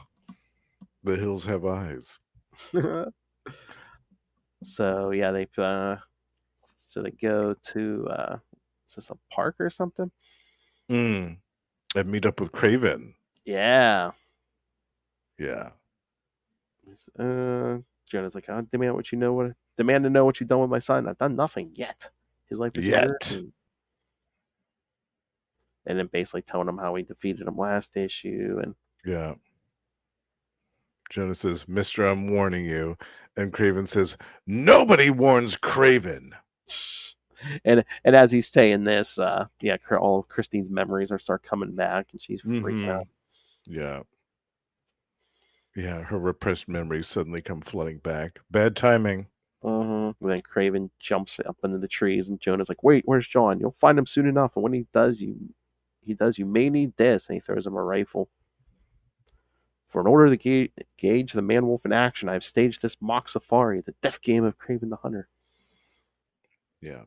The Hills Have Eyes. So yeah, they go to is this a park or something? And meet up with Kraven. Yeah. Yeah. Jonah's like, I demand to know what you've done with my son. I've done nothing yet. His life is yours. And then basically telling him how he defeated him last issue. And yeah. Jonah says, Mister, I'm warning you. And Kraven says, nobody warns Kraven. And as he's saying this, all of Christine's memories start coming back, and she's freaking out. Yeah. Yeah, her repressed memories suddenly come flooding back. Bad timing. And then Kraven jumps up into the trees, and Jonah's like, wait, where's John? You'll find him soon enough. And when he does, you may need this. And he throws him a rifle. For an order to gauge the man-wolf in action, I've staged this mock safari, the death game of Kraven the Hunter. Yeah.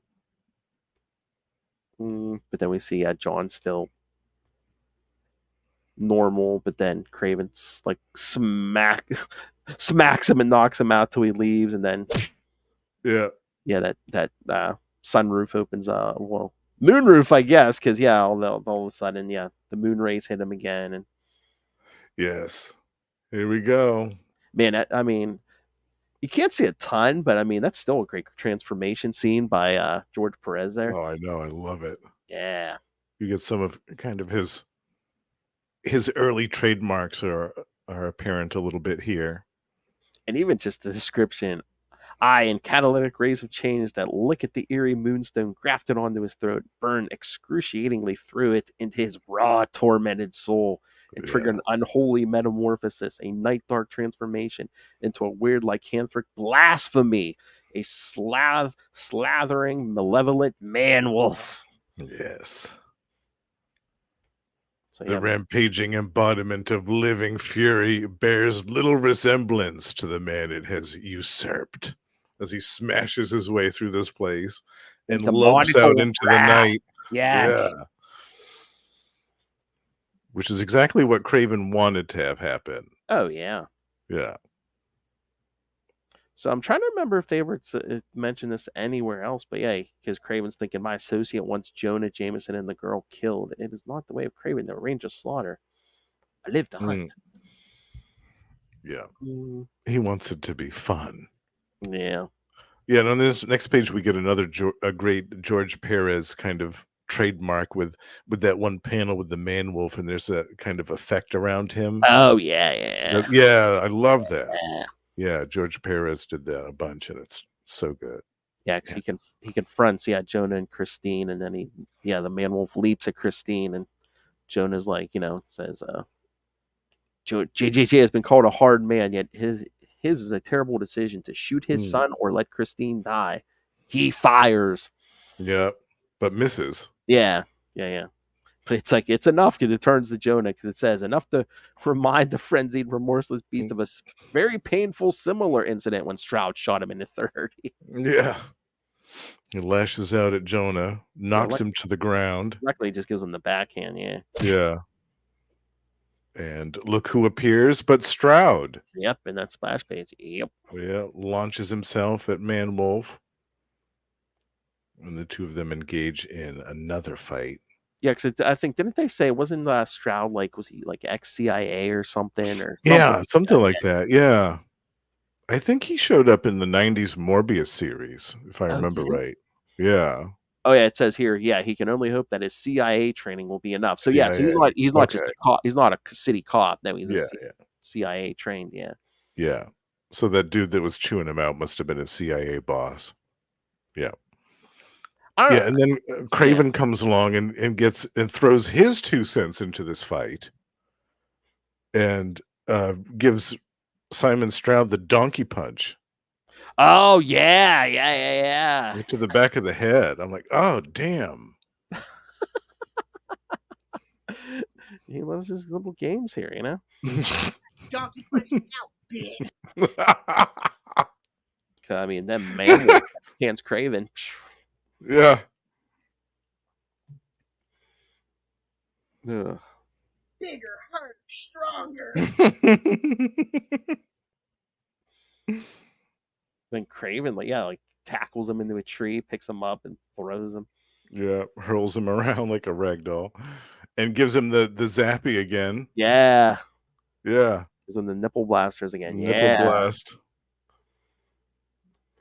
But then we see John still normal, but then Kraven's like smacks him and knocks him out till he leaves, and then that sunroof opens up, moonroof, I guess, because all of a sudden the moon rays hit him again, and yes, here we go. Man, I mean, you can't see a ton, but I mean that's still a great transformation scene by George Perez there. Oh, I know, I love it. Yeah, you get some of kind of his early trademarks are apparent a little bit here. And even just the description, and catalytic rays of change that lick at the eerie moonstone grafted onto his throat, burn excruciatingly through it into his raw, tormented soul, and trigger an unholy metamorphosis, a night dark transformation into a weird lycanthric blasphemy, a slathering, malevolent man-wolf. Yes. So, the rampaging embodiment of living fury bears little resemblance to the man it has usurped as he smashes his way through this place and lopes out into the night. Yeah. Which is exactly what Kraven wanted to have happen. Oh, yeah. Yeah. So I'm trying to remember if they ever mentioned this anywhere else, but because Kraven's thinking my associate wants Jonah Jameson and the girl killed. It is not the way of Kraven to arrange a slaughter. I live to hunt. Yeah. He wants it to be fun. Yeah. Yeah, and on this next page we get a great George Perez kind of trademark with that one panel with the man wolf, and there's a kind of effect around him. Oh yeah. Yeah, I love that. Yeah. Yeah, George Perez did that a bunch, and it's so good. Yeah, 'cause Yeah. he confronts Jonah and Christine, and then the man wolf leaps at Christine, and Jonah's like, says, JJJ has been called a hard man, yet his is a terrible decision to shoot his son or let Christine die. He fires. Yeah, but misses. Yeah. But it's like, it's enough, because it turns to Jonah, because it says, enough to remind the frenzied, remorseless beast of a very painful, similar incident when Stroud shot him in the 30. Yeah. He lashes out at Jonah, knocks him to the ground. Luckily, just gives him the backhand, Yeah. And look who appears but Stroud. Yep, in that splash page. Yep. Yeah, launches himself at Man Wolf. And the two of them engage in another fight. Yeah, because I think, didn't they say, wasn't Stroud, was he ex-CIA or something? Something like that. Yeah. I think he showed up in the 90s Morbius series, if I remember right. Yeah. Oh yeah, it says here, he can only hope that his CIA training will be enough. So CIA. so he's not just a cop. He's not a city cop. No, he's CIA trained. Yeah. Yeah. So that dude that was chewing him out must have been a CIA boss. Yeah. Yeah, and then Kraven comes along and gets and throws his 2 cents into this fight, and gives Simon Stroud the donkey punch. Oh yeah. Right to the back of the head. I'm like, oh damn. He loves his little games here, Donkey punch me out, bitch. I mean, that man hands Kraven. Yeah. Ugh. Bigger, harder, stronger. Then Kraven, tackles him into a tree, picks him up, and throws him. Yeah, hurls him around like a rag doll, and gives him the zappy again. Yeah. Yeah. Gives him the nipple blasters again. Nipple blast.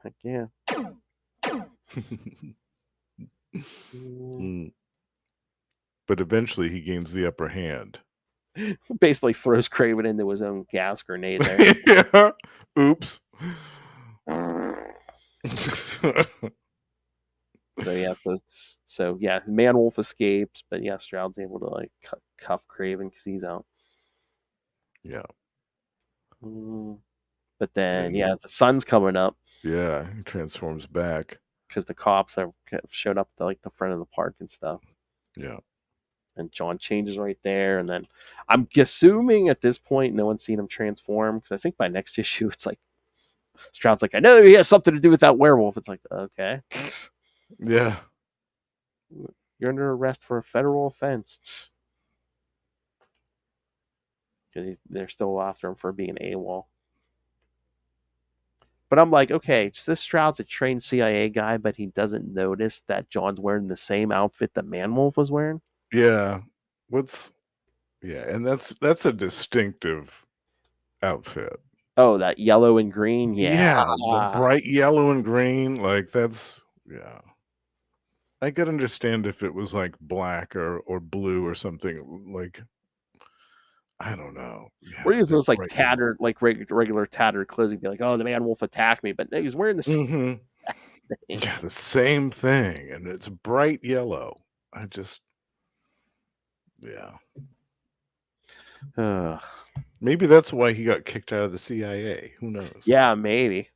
Heck yeah. But eventually he gains the upper hand. Basically throws Kraven into his own gas grenade there. Yeah. Oops. So Man Wolf escapes, but Stroud's able to cuff Kraven because he's out. Yeah. But then the sun's coming up. Yeah, he transforms back because the cops have showed up to the front of the park and stuff. Yeah. And John changes right there, and then I'm assuming at this point no one's seen him transform, because I think by next issue it's like Stroud's like, I know he has something to do with that werewolf. It's like, okay. Yeah. You're under arrest for a federal offense. Because they're still after him for being AWOL. But I'm like, okay, this Stroud's a trained CIA guy, but he doesn't notice that John's wearing the same outfit that Man Wolf was wearing. Yeah. And that's a distinctive outfit. Oh, that yellow and green? Yeah, the bright yellow and green, that's I could understand if it was black or blue or something, I don't know. Yeah, or if it was tattered, regular tattered clothes, you'd be like, oh, the Man Wolf attacked me, but no, he's wearing the same thing. Yeah, the same thing, and it's bright yellow. Maybe that's why he got kicked out of the CIA. Who knows? Yeah, maybe.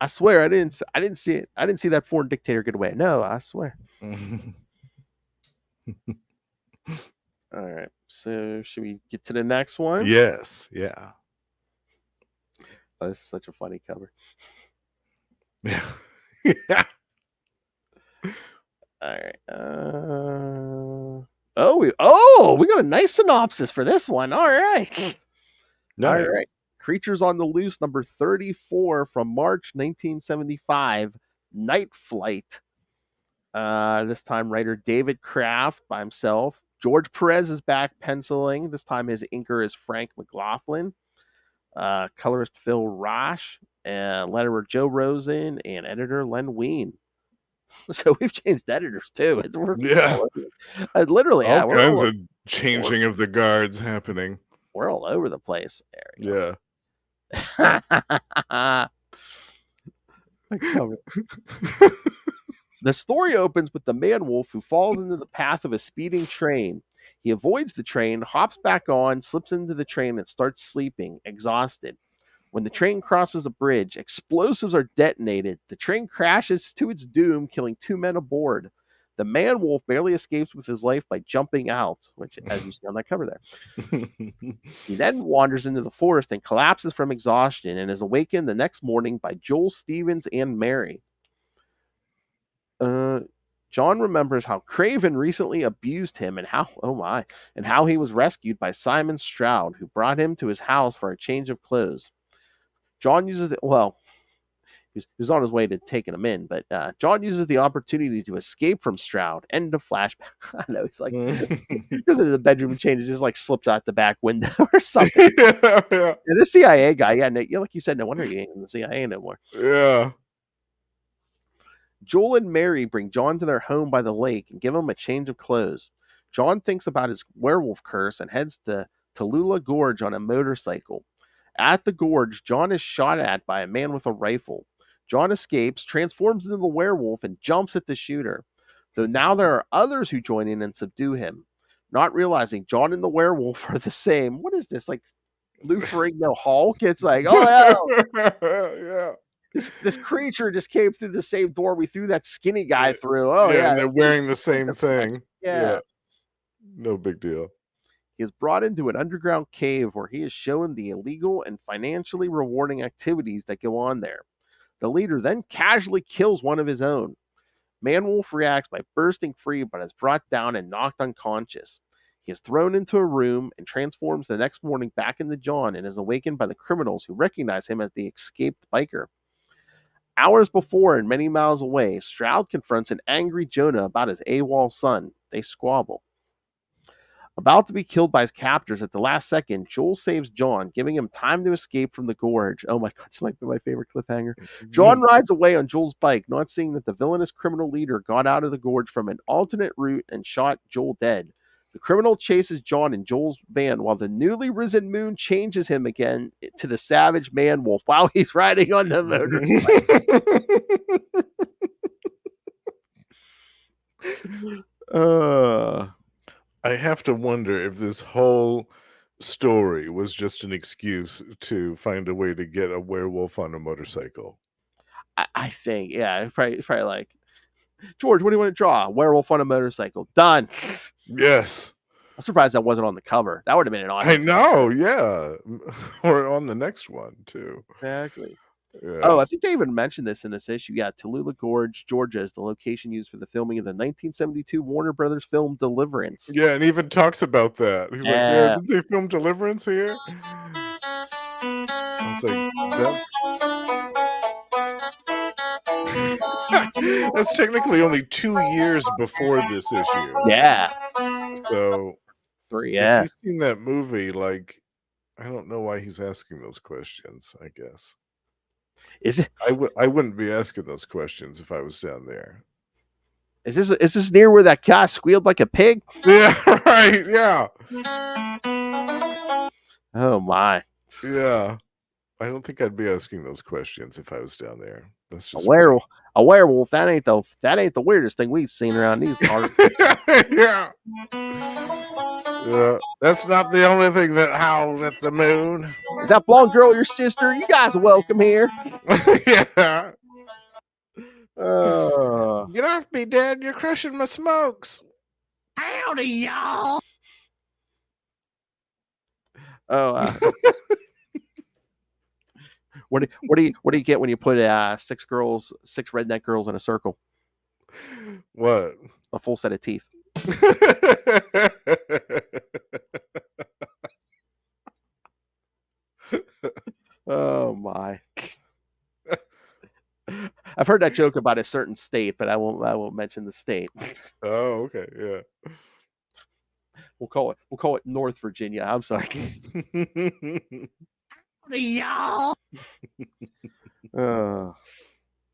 I swear, I didn't see it. I didn't see that foreign dictator get away. No, I swear. All right. So, should we get to the next one? Yes. Yeah. Oh, this is such a funny cover. Yeah. All right. We got a nice synopsis for this one. All right. Nice. All right. Creatures on the Loose, number 34 from March 1975. Night Flight. This time, writer David Kraft by himself. George Perez is back penciling. This time, his inker is Frank McLaughlin. Colorist Phil Roche. Letterer Joe Rosen. And editor Len Wein. So we've changed editors too. We're Yeah. all over literally, All we're kinds all, of changing of the guards happening. we're all over the place. There Yeah. we go. I cover. The story opens with the man wolf who falls into the path of a speeding train. He avoids the train, hops back on, slips into the train, and starts sleeping, exhausted. When the train crosses a bridge, explosives are detonated. The train crashes to its doom, killing 2 men aboard. The man wolf barely escapes with his life by jumping out, which, as you see on that cover there. He then wanders into the forest and collapses from exhaustion and is awakened the next morning by Joel, Stevens, and Mary. John remembers how Kraven recently abused him and how he was rescued by Simon Stroud, who brought him to his house for a change of clothes. John uses he's on his way to taking him in, but John uses the opportunity to escape from Stroud. End of flashback. I know he's like goes into the bedroom and changes, just like slips out the back window or something. Yeah. Yeah, the CIA guy, like you said, no wonder he ain't in the CIA no more. Yeah. Joel and Mary bring John to their home by the lake and give him a change of clothes. John thinks about his werewolf curse and heads to Tallulah Gorge on a motorcycle. At the gorge, John is shot at by a man with a rifle. John escapes, transforms into the werewolf, and jumps at the shooter. Though now there are others who join in and subdue him. Not realizing John and the werewolf are the same. What is this, like Lou Ferrigno Hulk? It's like, oh no, Yeah. this creature just came through the same door we threw that skinny guy through. Oh Yeah, yeah, and they're wearing the same thing. yeah. No big deal. He is brought into an underground cave where he is shown the illegal and financially rewarding activities that go on there. The leader then casually kills one of his own. Manwolf reacts by bursting free, but is brought down and knocked unconscious. He is thrown into a room and transforms the next morning back into John and is awakened by the criminals who recognize him as the escaped biker. Hours before and many miles away, Stroud confronts an angry Jonah about his AWOL son. They squabble. About to be killed by his captors at the last second, Joel saves John, giving him time to escape from the gorge. Oh my god, this might be my favorite cliffhanger. John rides away on Joel's bike, not seeing that the villainous criminal leader got out of the gorge from an alternate route and shot Joel dead. The criminal chases John in Joel's van while the newly risen moon changes him again to the savage man wolf while he's riding on the motorcycle. I have to wonder if this whole story was just an excuse to find a way to get a werewolf on a motorcycle. I think, yeah, probably like, George, what do you want to draw? Werewolf on a motorcycle. Done. Yes. I'm surprised that wasn't on the cover. That would have been an awesome. I know, yeah. Or on the next one, too. Exactly. Yeah. Oh, I think they even mentioned this in this issue. Yeah, Tallulah Gorge, Georgia is the location used for the filming of the 1972 Warner Brothers film Deliverance. Yeah, and even talks about that. He's like, yeah, did they film Deliverance here? I was like, that's technically only 2 years before this issue. Yeah. So, 3, yeah. if he's seen that movie, like, I don't know why he's asking those questions, I guess. Is it? I wouldn't be asking those questions if I was down there. Is this near where that guy squealed like a pig? Yeah, right. Yeah. Oh my. Yeah. I don't think I'd be asking those questions if I was down there. That's just a werewolf. That ain't the weirdest thing we've seen around these parts. Yeah. Yeah. That's not the only thing that howls at the moon. Is that blonde girl your sister? You guys are welcome here. Yeah. Get off me, Dad. You're crushing my smokes. Howdy, y'all. What do you get when you put 6 redneck girls in a circle? What? A full set of teeth. Oh my. I've heard that joke about a certain state, but I won't mention the state. Oh, okay, yeah. We'll call it North Virginia. I'm sorry. Howdy, y'all.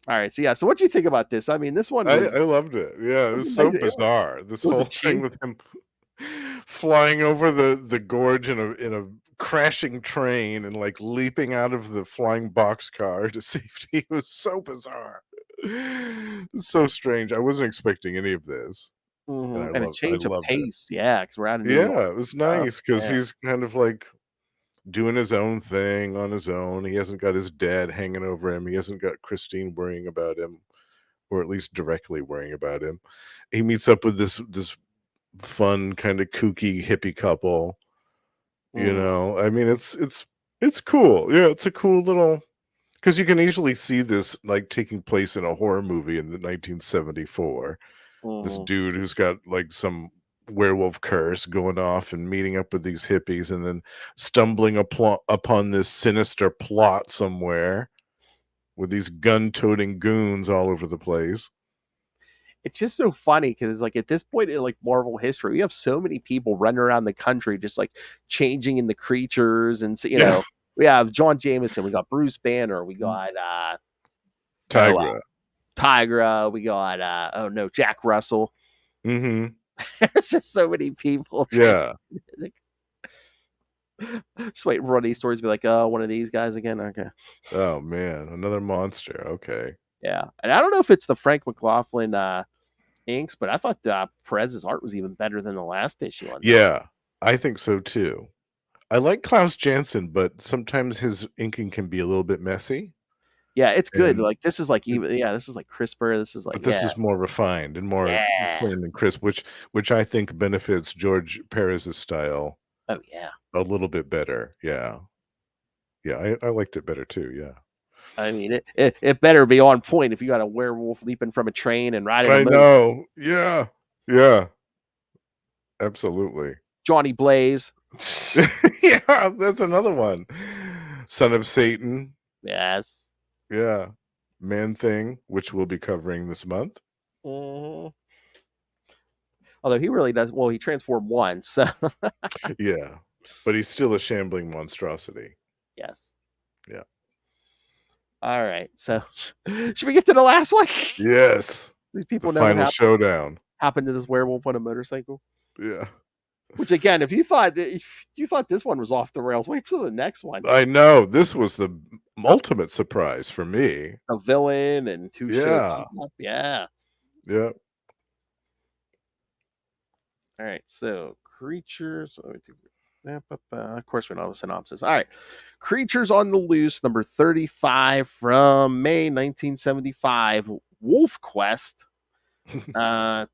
All right. So yeah. So what do you think about this? I mean, this one I was loved it. Yeah, it was so bizarre. This was a whole thing chase. with him flying over the gorge in a crashing train and like leaping out of the flying boxcar to safety. It was so bizarre. So strange. I wasn't expecting any of this. And And a I change of loved it. pace. Yeah, because we're out of New York. Yeah, it was nice because Yeah. he's kind of like doing his own thing on his own. He hasn't got his dad hanging over him. He hasn't got Christine worrying about him, or at least directly worrying about him. He meets up with this fun kind of kooky hippie couple. You know, I mean, it's cool. Yeah, it's a cool little, because you can easily see this like taking place in a horror movie in the 1974. This dude who's got like some werewolf curse going off and meeting up with these hippies and then stumbling upon this sinister plot somewhere with these gun-toting goons all over the place. It's just so funny because like at this point in like Marvel history, we have so many people running around the country just like changing in the creatures, and you know, we have John Jameson, we got Bruce Banner, we got Tigra. Tigra, we got Jack Russell. Mm-hmm. There's just so many people. Yeah. Just waiting for one of these stories to be like, oh, one of these guys again. Okay. Oh man, another monster. Okay. Yeah, and I don't know if it's the Frank McLaughlin inks, but I thought Perez's art was even better than the last issue. Yeah, I think so too. I like Klaus Janson, but sometimes his inking can be a little bit messy. Yeah, it's good. And Like this is like this is like crisper. This is like but this is more refined and more plain and crisp, which I think benefits George Perez's style. Oh yeah, a little bit better. Yeah, yeah, I liked it better too. Yeah. I mean, it better be on point if you got a werewolf leaping from a train and riding a I know. Yeah. Yeah. Absolutely. Johnny Blaze. Yeah, that's another one. Son of Satan. Yes. Yeah. Man Thing, which we'll be covering this month. Although he really does well, he transformed once. So. Yeah, but he's still a shambling monstrosity. Yes. Yeah. All right. So should we get to the last one? Yes. These people the know final showdown. Happened to this werewolf on a motorcycle. Yeah. Which again, if you thought this one was off the rails, wait till the next one. I know, this was the ultimate surprise for me. A villain and two shows up. Yeah. Yeah. All right. So creatures. Of course, we don't have a synopsis. All right. Creatures on the Loose, number 35 from May 1975. Wolf Quest.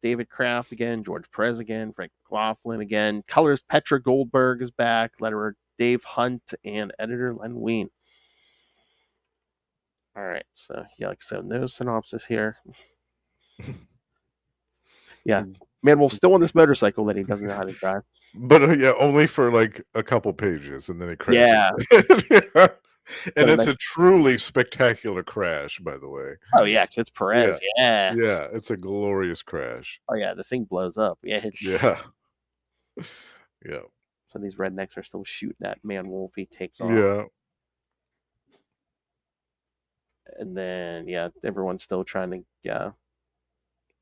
David Kraft again, George Perez again, Frank McLaughlin again. Colors Petra Goldberg is back. Letterer Dave Hunt and editor Len Wein. All right, so yeah, like so, no synopsis here. Yeah, Manwolf's still on this motorcycle that he doesn't know how to drive. But yeah, only for like a couple pages, and then it crashes. Yeah. And it's a truly spectacular crash, by the way. Oh yeah, because it's Perez. Yeah. Yeah, it's a glorious crash. Oh yeah, the thing blows up. Yeah. Yeah. Yeah. So these rednecks are still shooting at Manwolf. He takes off. Yeah. And then everyone's still trying to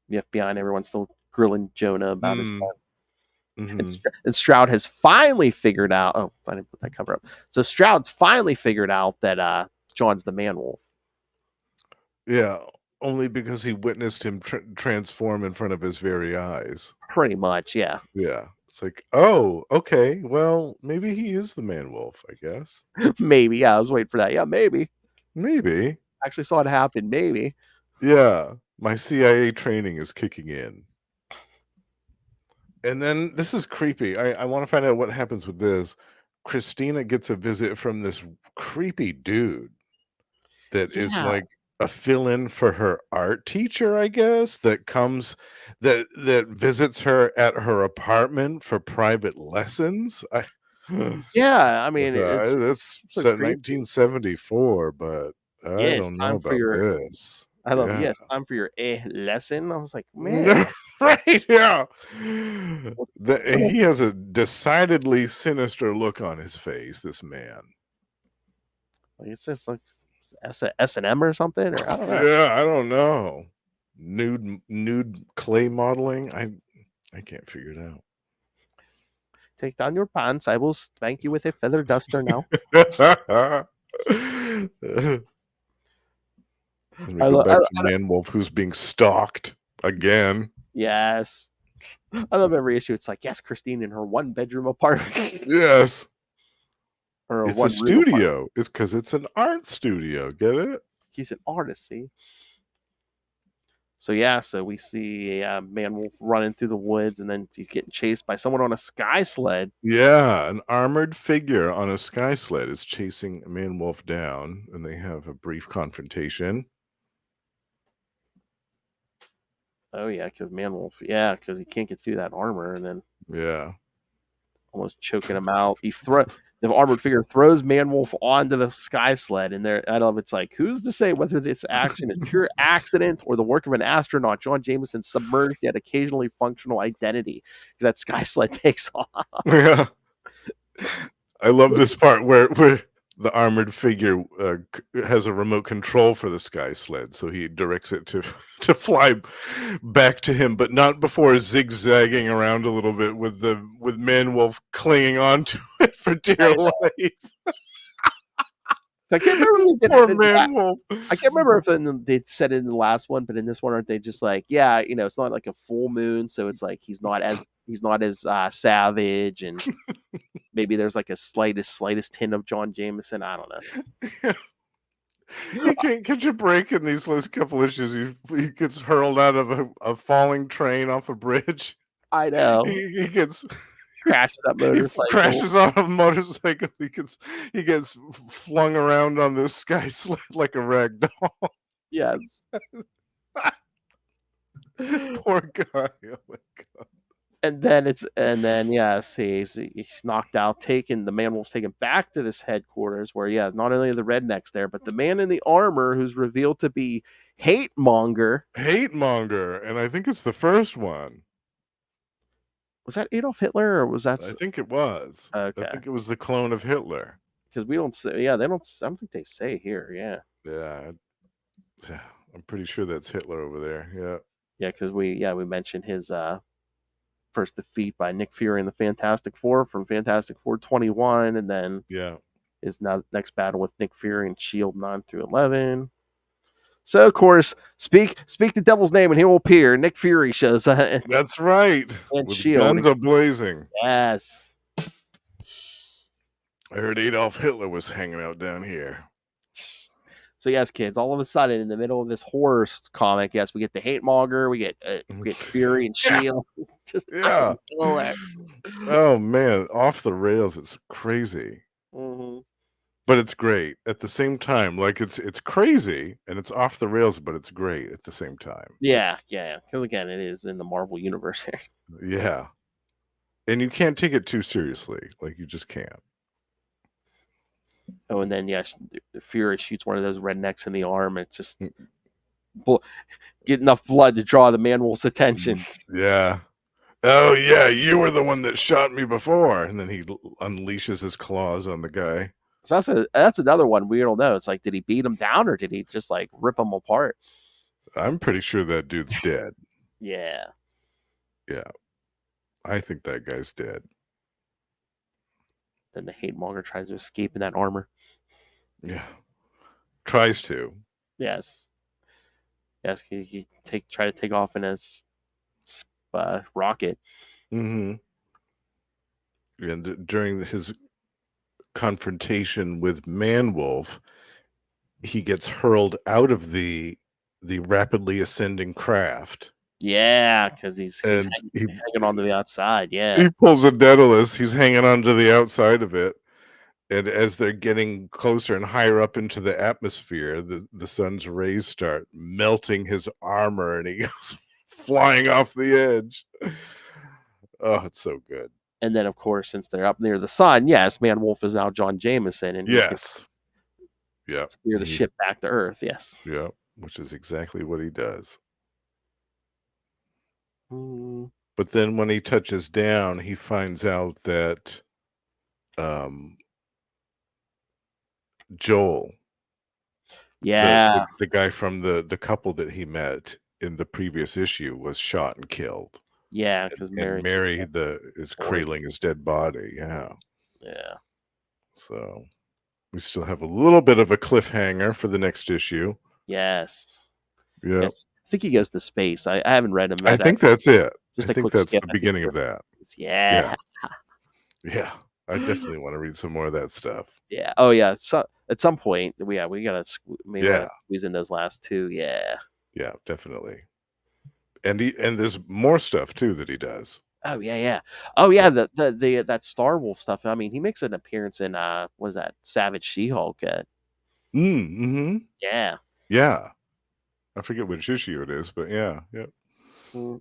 the FBI and everyone's still grilling Jonah about his stuff. And Stroud has finally figured out. Oh, I didn't put that cover up. So Stroud's finally figured out that John's the Manwolf. Yeah, only because he witnessed him transform in front of his very eyes. Pretty much, yeah. Yeah, it's like, oh, okay, well, maybe he is the Manwolf, I guess. Maybe, yeah. I was waiting for that. Yeah, maybe. Maybe. Actually saw it happen. Maybe. Yeah, my CIA training is kicking in. And then this is creepy. I want to find out what happens with this. Christina gets a visit from this creepy dude that is like a fill-in for her art teacher, I guess, that visits her at her apartment for private lessons. Yeah, I mean, it's set in 1974, but I don't know about this. I love it. Yes, time for your lesson. I was like, man. Right, yeah. He has a decidedly sinister look on his face, this man. It's just like S&M or something, or I don't know. Yeah, I don't know. Nude clay modeling. I can't figure it out. Take down your pants. I will spank you with a feather duster now. And we go back to Man Wolf, who's being stalked again. Yes. I love every issue. It's like, yes, Christine in her 1-bedroom apartment. Yes. Or It's a studio. It's because it's an art studio. Get it? He's an artist, see? So yeah, so we see Man Wolf running through the woods, and then he's getting chased by someone on a sky sled. Yeah, an armored figure on a sky sled is chasing Man Wolf down, and they have a brief confrontation. Oh yeah, because Man Wolf, because he can't get through that armor, and then almost choking him out. The armored figure throws Man Wolf onto the sky sled, and I love it's like, who's to say whether this action is pure accident or the work of an astronaut, John Jameson, submerged yet occasionally functional identity? Because that sky sled takes off. Yeah, I love this part where the armored figure has a remote control for the sky sled, so he directs it to fly back to him, but not before zigzagging around a little bit with Man Wolf clinging onto it for dear life. I can't remember. Poor Man Wolf. I can't remember if they said it in the last one, but in this one, aren't they just like, it's not like a full moon, so it's like he's not as savage, and maybe there's like a slightest hint of John Jameson. I don't know. He can't catch a break in these last couple issues. He gets hurled out of a falling train off a bridge. I know. He gets crashes that motorcycle. He crashes on a motorcycle. He gets flung around on this sky sled like a rag doll. Yes. Poor guy. Oh my god. And then he's knocked out, the Man Wolf's taken back to this headquarters where not only are the rednecks there, but the man in the armor who's revealed to be Hate-Monger. Hate-Monger, and I think it's the first one. Was that Adolf Hitler, or was that? I think it was. Okay. I think it was the clone of Hitler. Because we don't say. Yeah, they don't. I don't think they say here. Yeah. Yeah, I'm pretty sure that's Hitler over there. Yeah. Yeah, because we mentioned his first defeat by Nick Fury in the Fantastic Four from Fantastic Four 21, and then his next battle with Nick Fury and Shield 9 through 11. So of course, speak the devil's name and he will appear. Nick Fury shows up. That's right. And with Shield. Guns a-blazing. Yes. I heard Adolf Hitler was hanging out down here. So yes, kids, all of a sudden in the middle of this horror comic, we get the Hate-Monger, we get Fury and Shield. Just oh man, off the rails. It's crazy. Mm-hmm. But it's great at the same time. Like it's crazy and it's off the rails, but it's great at the same time. Yeah. Because again, it is in the Marvel universe. Yeah. And you can't take it too seriously. Like you just can't. Oh, and then Fury shoots one of those rednecks in the arm. And it's just get enough blood to draw the Man Wolf's attention. Yeah. Oh yeah, you were the one that shot me before, and then he unleashes his claws on the guy. So that's another one we don't know. It's like, did he beat him down or did he just like rip him apart? I'm pretty sure that dude's dead. Yeah. I think that guy's dead. Then the Hate-Monger tries to escape in that armor. Yeah. Tries to. Yes. He try to take off in his rocket. Mm-hmm. And during his confrontation with Man Wolf, he gets hurled out of the rapidly ascending craft. Yeah, because he's hanging onto the outside. Yeah. He pulls a Daedalus. He's hanging onto the outside of it. And as they're getting closer and higher up into the atmosphere, the sun's rays start melting his armor, and he goes flying off the edge. Oh, it's so good. And then, of course, since they're up near the sun, Man Wolf is now John Jameson, and steer the ship back to Earth. Yes. Yeah, which is exactly what he does. But then when he touches down, he finds out that Joel Yeah, The guy from the couple that he met in the previous issue was shot and killed. yeah, because And Mary just Mary is boy. cradling his dead body. Yeah. Yeah. So we still have a little bit of a cliffhanger for the next issue. Yes. Yeah. I think he goes to space. I haven't read him. I think that's it. Just I a think quick that's skip the at the beginning of that. Yeah. Yeah. I definitely want to read some more of that stuff. Yeah. Oh yeah. So at some point, we gotta maybe want Yeah. to squeeze in those last two. Yeah. Yeah, definitely. And there's more stuff too that he does. Oh yeah, yeah. Oh yeah, Yeah. the that Star Wolf stuff. I mean, he makes an appearance in what is that? Savage She-Hulk. Mm-hmm. Yeah. Yeah. I forget which issue it is, but yeah. Mm.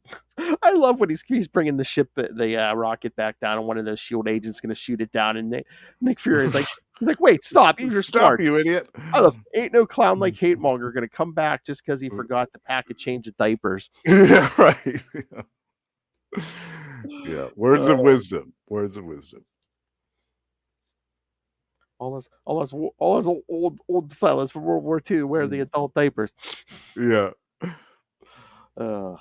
I love when he's bringing the ship, the rocket back down, and one of those Shield agents going to shoot it down, and Nick Fury is like, he's like, wait, stop, you're Stop, smart. you idiot. I love, ain't no clown like Hate-Monger going to come back just because he forgot to pack a change of diapers. Yeah, right. Yeah. Words of wisdom. Words of wisdom. All those old fellas from World War II wear the adult diapers. Yeah. All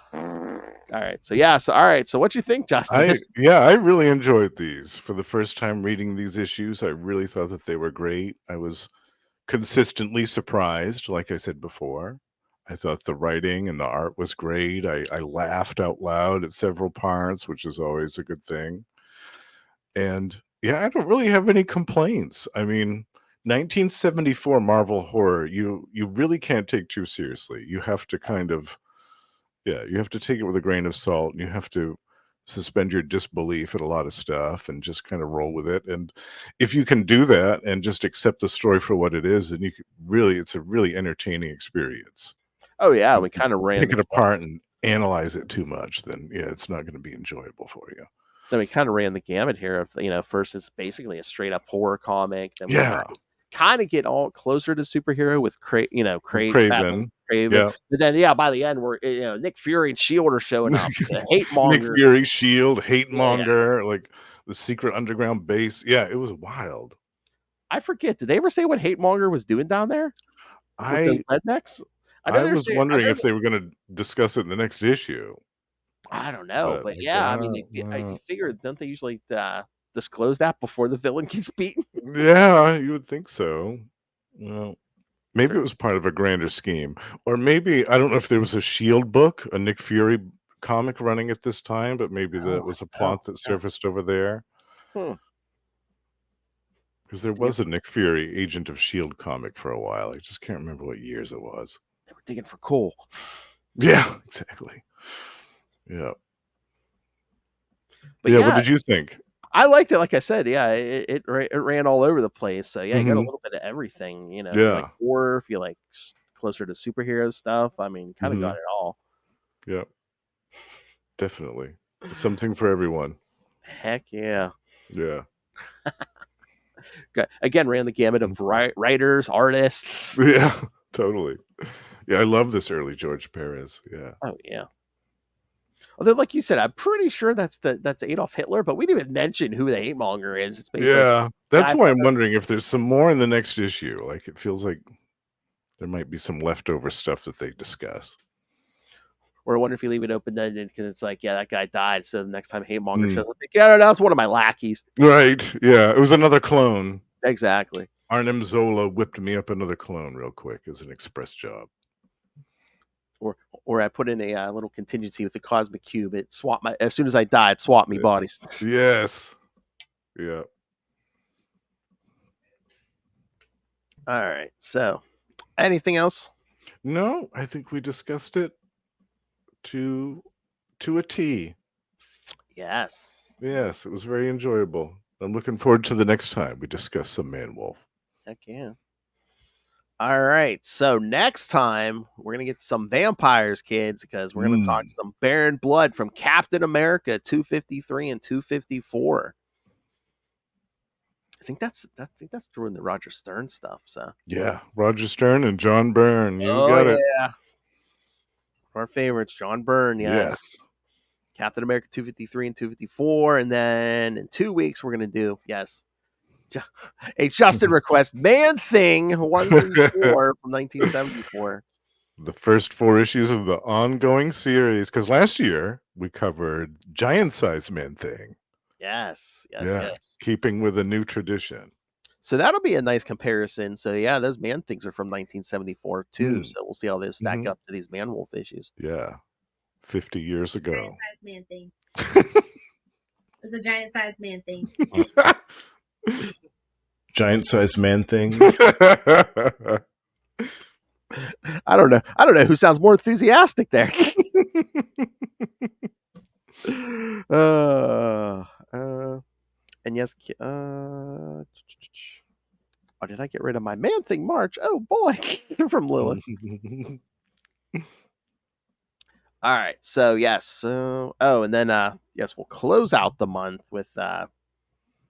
right. So what you think, Justin? I really enjoyed these. For the first time reading these issues, I really thought that they were great. I was consistently surprised, like I said before. I thought the writing and the art was great. I laughed out loud at several parts, which is always a good thing. And yeah, I don't really have any complaints. I mean, 1974 Marvel horror, you really can't take too seriously. You have to kind of, you have to take it with a grain of salt, and you have to suspend your disbelief at a lot of stuff and just kind of roll with it. And if you can do that and just accept the story for what it is, then it's a really entertaining experience. Oh yeah, we kind of ran Pick it apart and analyze it too much, then it's not going to be enjoyable for you. Then we kind of ran the gamut here of first it's basically a straight up horror comic. Then we kind of get all closer to superhero with Kraven. Yeah. But then by the end we're Nick Fury and Shield are showing up. Hate-Monger. Nick Fury, Shield, Hate-Monger, like the secret underground base. Yeah, it was wild. I forget. Did they ever say what Hate-Monger was doing down there? With the rednecks? I was wondering if they were going to discuss it in the next issue. I don't know, but I mean, I figured, don't they usually disclose that before the villain gets beaten? Yeah, you would think so. Well, maybe it was part of a grander scheme, or maybe I don't know if there was a Shield book, a Nick Fury comic running at this time, but maybe that was a plot that surfaced over there. Because there was a Nick Fury Agent of Shield comic for a while. I just can't remember what years it was. They were digging for coal. Yeah, exactly. Yeah. But what did you think? I liked it. Like I said, it ran all over the place. So you got a little bit of everything. If you like horror, if you like closer to superhero stuff, I mean, kind of got it all. Yeah, definitely something for everyone. Heck yeah. Yeah. Again, ran the gamut of writers, artists. Yeah, totally. Yeah, I love this early George Perez. Yeah. Oh yeah. Although, like you said, I'm pretty sure that's Adolf Hitler, but we didn't even mention who the Hate-Monger is. It's basically that's why I'm wondering if there's some more in the next issue. Like, it feels like there might be some leftover stuff that they discuss. Or I wonder if you leave it open-ended because it's like, that guy died, so the next time Hate-Monger shows up, that's one of my lackeys. Right, yeah. It was another clone. Exactly. Arnim Zola whipped me up another clone real quick as an express job. Or I put in a little contingency with the Cosmic Cube. It swapped as soon as I died, swap me bodies. Yes. Yeah. All right. So, anything else? No, I think we discussed it to a T. Yes. Yes, it was very enjoyable. I'm looking forward to the next time we discuss some Man-Wolf. Heck yeah. All right, so next time we're gonna get some vampires, kids, because we're gonna talk some Baron Blood from Captain America 253 and 254. I think that's during the Roger Stern stuff. So yeah, Roger Stern and John Byrne. You got it. Yeah, our favorites, John Byrne. Yes. Captain America 253 and 254, and then in 2 weeks we're gonna do A Justin request, Man Thing 134 from 1974. The first 4 issues of the ongoing series. Because last year we covered Giant Size Man Thing. Yes. Yeah, keeping with a new tradition. So that'll be a nice comparison. So yeah, those Man Things are from 1974 too. So we'll see how they stack up to these Man Wolf issues. Yeah, 50 years ago. Giant size man thing. It's a giant size man thing. Giant size man thing. I don't know who sounds more enthusiastic there. And yes, oh, did I get rid of my Man Thing March? Oh boy, from Lilith. All right, so yes, and then yes, we'll close out the month with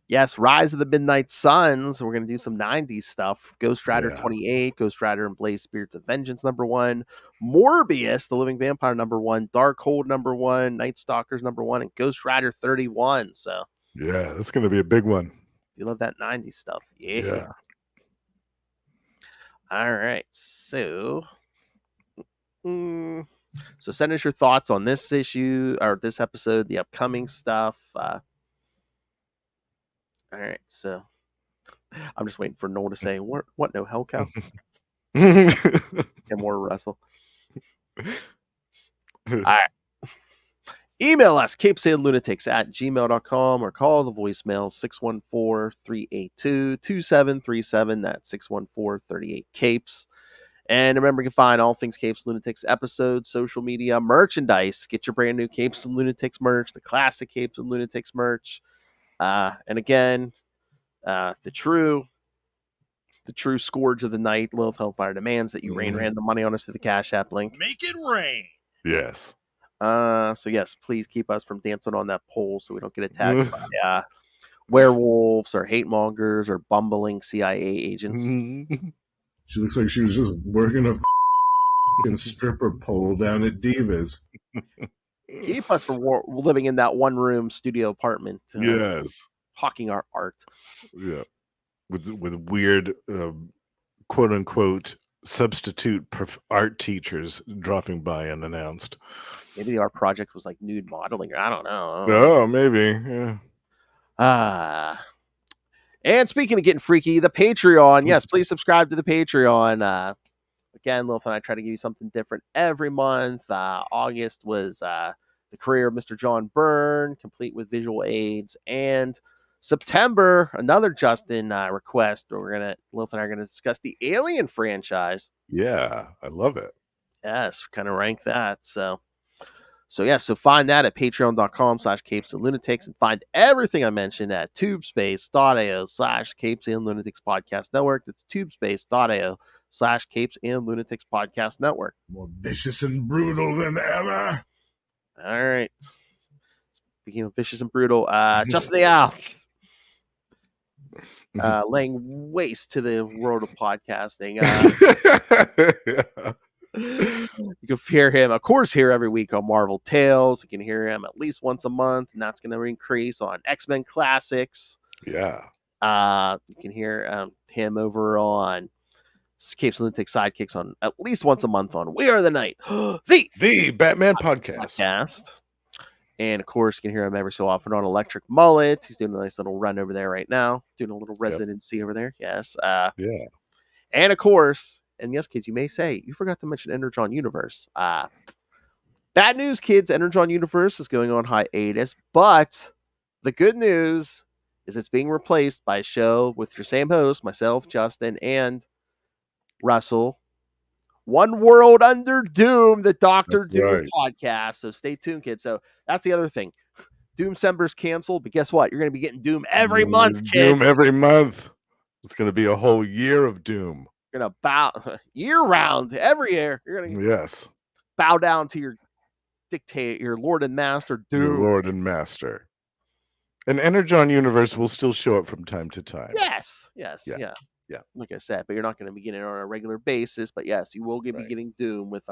yes, Rise of the Midnight Suns. We're gonna do some '90s stuff. Ghost Rider 28, Ghost Rider and Blaze Spirits of Vengeance #1, Morbius, The Living Vampire #1, Darkhold #1, Night Stalkers #1, and Ghost Rider 31. So yeah, that's gonna be a big one. You love that '90s stuff, Yeah. All right, so. So send us your thoughts on this issue or this episode, the upcoming stuff. All right, so I'm just waiting for Noel to say what no hell cow and more Russell. All right. Email us, CapesandLunatics@gmail.com, or call the voicemail 614-382-2737. That's 614-38-CAPES. And remember, you can find all things Capes and Lunatics episodes, social media, merchandise. Get your brand new Capes and Lunatics merch, the classic Capes and Lunatics merch. And again, the true scourge of the night, Lilith Hellfire, demands that you rain random money on us through the Cash App link. Make it rain. Yes. So yes, please keep us from dancing on that pole so we don't get attacked by werewolves or hate-mongers or bumbling CIA agents. She looks like she was just working a stripper pole down at Divas. Keep us from living in that one-room studio apartment. Yes. Hawking our art. Yeah. With weird, quote-unquote, substitute art teachers dropping by unannounced. Maybe our project was like nude modeling. I don't know. Oh, maybe. Yeah. And speaking of getting freaky, the Patreon. Yes, please subscribe to the Patreon. Again, Lilith and I try to give you something different every month. August was The Career of Mr. John Byrne, complete with visual aids. And September, another Justin request. Lilith and I are going to discuss the Alien franchise. Yeah, I love it. Yes, kind of rank that. So find that at patreon.com/CapesandLunatics and find everything I mentioned at tubespace.io/CapesandLunatics Podcast Network. That's tubespace.io/Capes and Lunatics Podcast Network. More vicious and brutal than ever. All right. Speaking of vicious and brutal, Justin the Owl. Laying waste to the world of podcasting. You can hear him, of course, every week on Marvel Tales. You can hear him at least once a month, and that's going to increase on X-Men Classics. Yeah. You can hear him over on Capes and Lunatics Sidekicks on at least once a month on We Are the Night, the Batman podcast. And of course, you can hear him every so often on Electric Mullet. He's doing a nice little run over there right now, doing a little residency over there. Yes. Yeah. And of course, and yes, kids, you may say, you forgot to mention Energon Universe. Bad news, kids. Energon Universe is going on hiatus, but the good news is it's being replaced by a show with your same host, myself, Justin, and Russell. One World Under Doom, the Dr. Doom podcast. So stay tuned, kids. So that's the other thing. Doomsember's canceled, but guess what? You're going to be getting Doom every month, kids. Doom every month. It's going to be a whole year of Doom. You're going to bow year round, every year. You're going to bow down to your dictate, your Lord and Master Doom. Your Lord and Master. And Energon Universe will still show up from time to time. Yes. Like I said, but you're not going to be getting it on a regular basis. But yes, you will be getting Doom with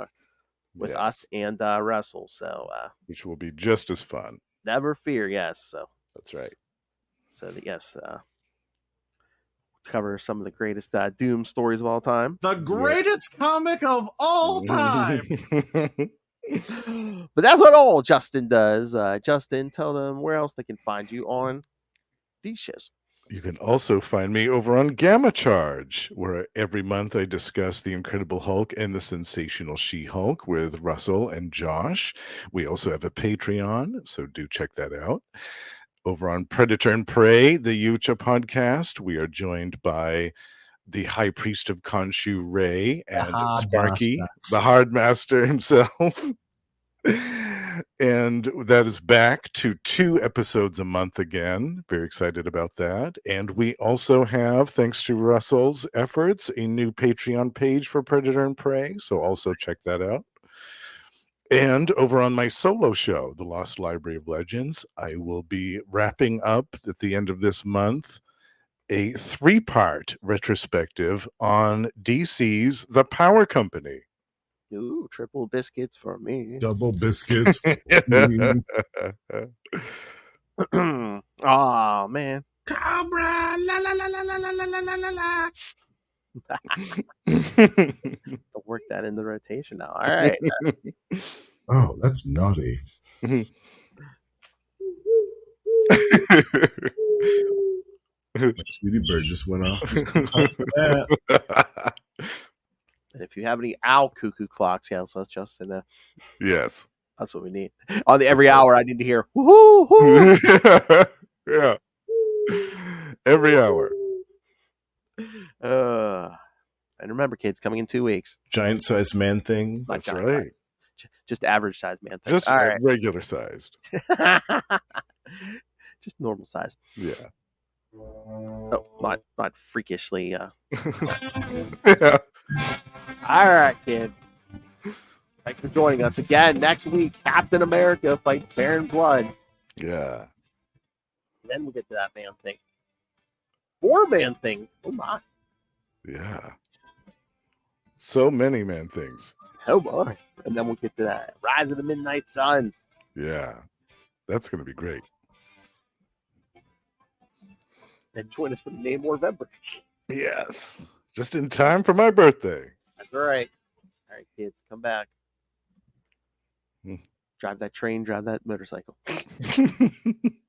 us and Russell. So which will be just as fun. Never fear. Yes. So that's right. So yes. cover some of the greatest Doom stories of all time. The greatest comic of all time. But that's not all Justin does. Justin, tell them where else they can find you on these shows. You can also find me over on Gamma Charge, where every month I discuss the Incredible Hulk and the Sensational She-Hulk with Russell and Josh. We also have a Patreon, so do check that out. Over on Predator and Prey, the Yucha podcast, we are joined by the High Priest of Khonshu, Ray, and Hard Sparky, Master. the Hard Master himself. And that is back to 2 episodes a month again. Very excited about that. And we also have, thanks to Russell's efforts, a new Patreon page for Predator and Prey. So also check that out. And over on my solo show, The Lost Library of Legends, I will be wrapping up at the end of this month a 3-part retrospective on DC's The Power Company. Ooh, triple biscuits for me. Double biscuits. Mm. Oh man. Cobra, la la la la la la la la la la la. I'll work that in the rotation now. All right. Oh, that's naughty. My Tweety bird just went off. Yeah. And if you have any owl cuckoo clocks, yeah, so that's just in Yes. that's what we need. On the every hour I need to hear woohoo, whoo. Yeah. Every hour. And remember, kids, coming in 2 weeks. Giant sized man thing. Not That's giant right. size, just average size man thing. Just All right. regular sized. Just normal size. Yeah. Oh, not freakishly. Yeah. All right, kids. Thanks for joining us again. Next week, Captain America fights Baron Blood. Yeah. Then we'll get to that man thing. 4-man thing. Oh my. Yeah. So many man things. Oh boy. And then we'll get to that Rise of the Midnight Suns. Yeah. That's going to be great. And join us for the Namor November. Yes. Just in time for my birthday. That's right. All right, kids, come back. Hmm. Drive that train, drive that motorcycle.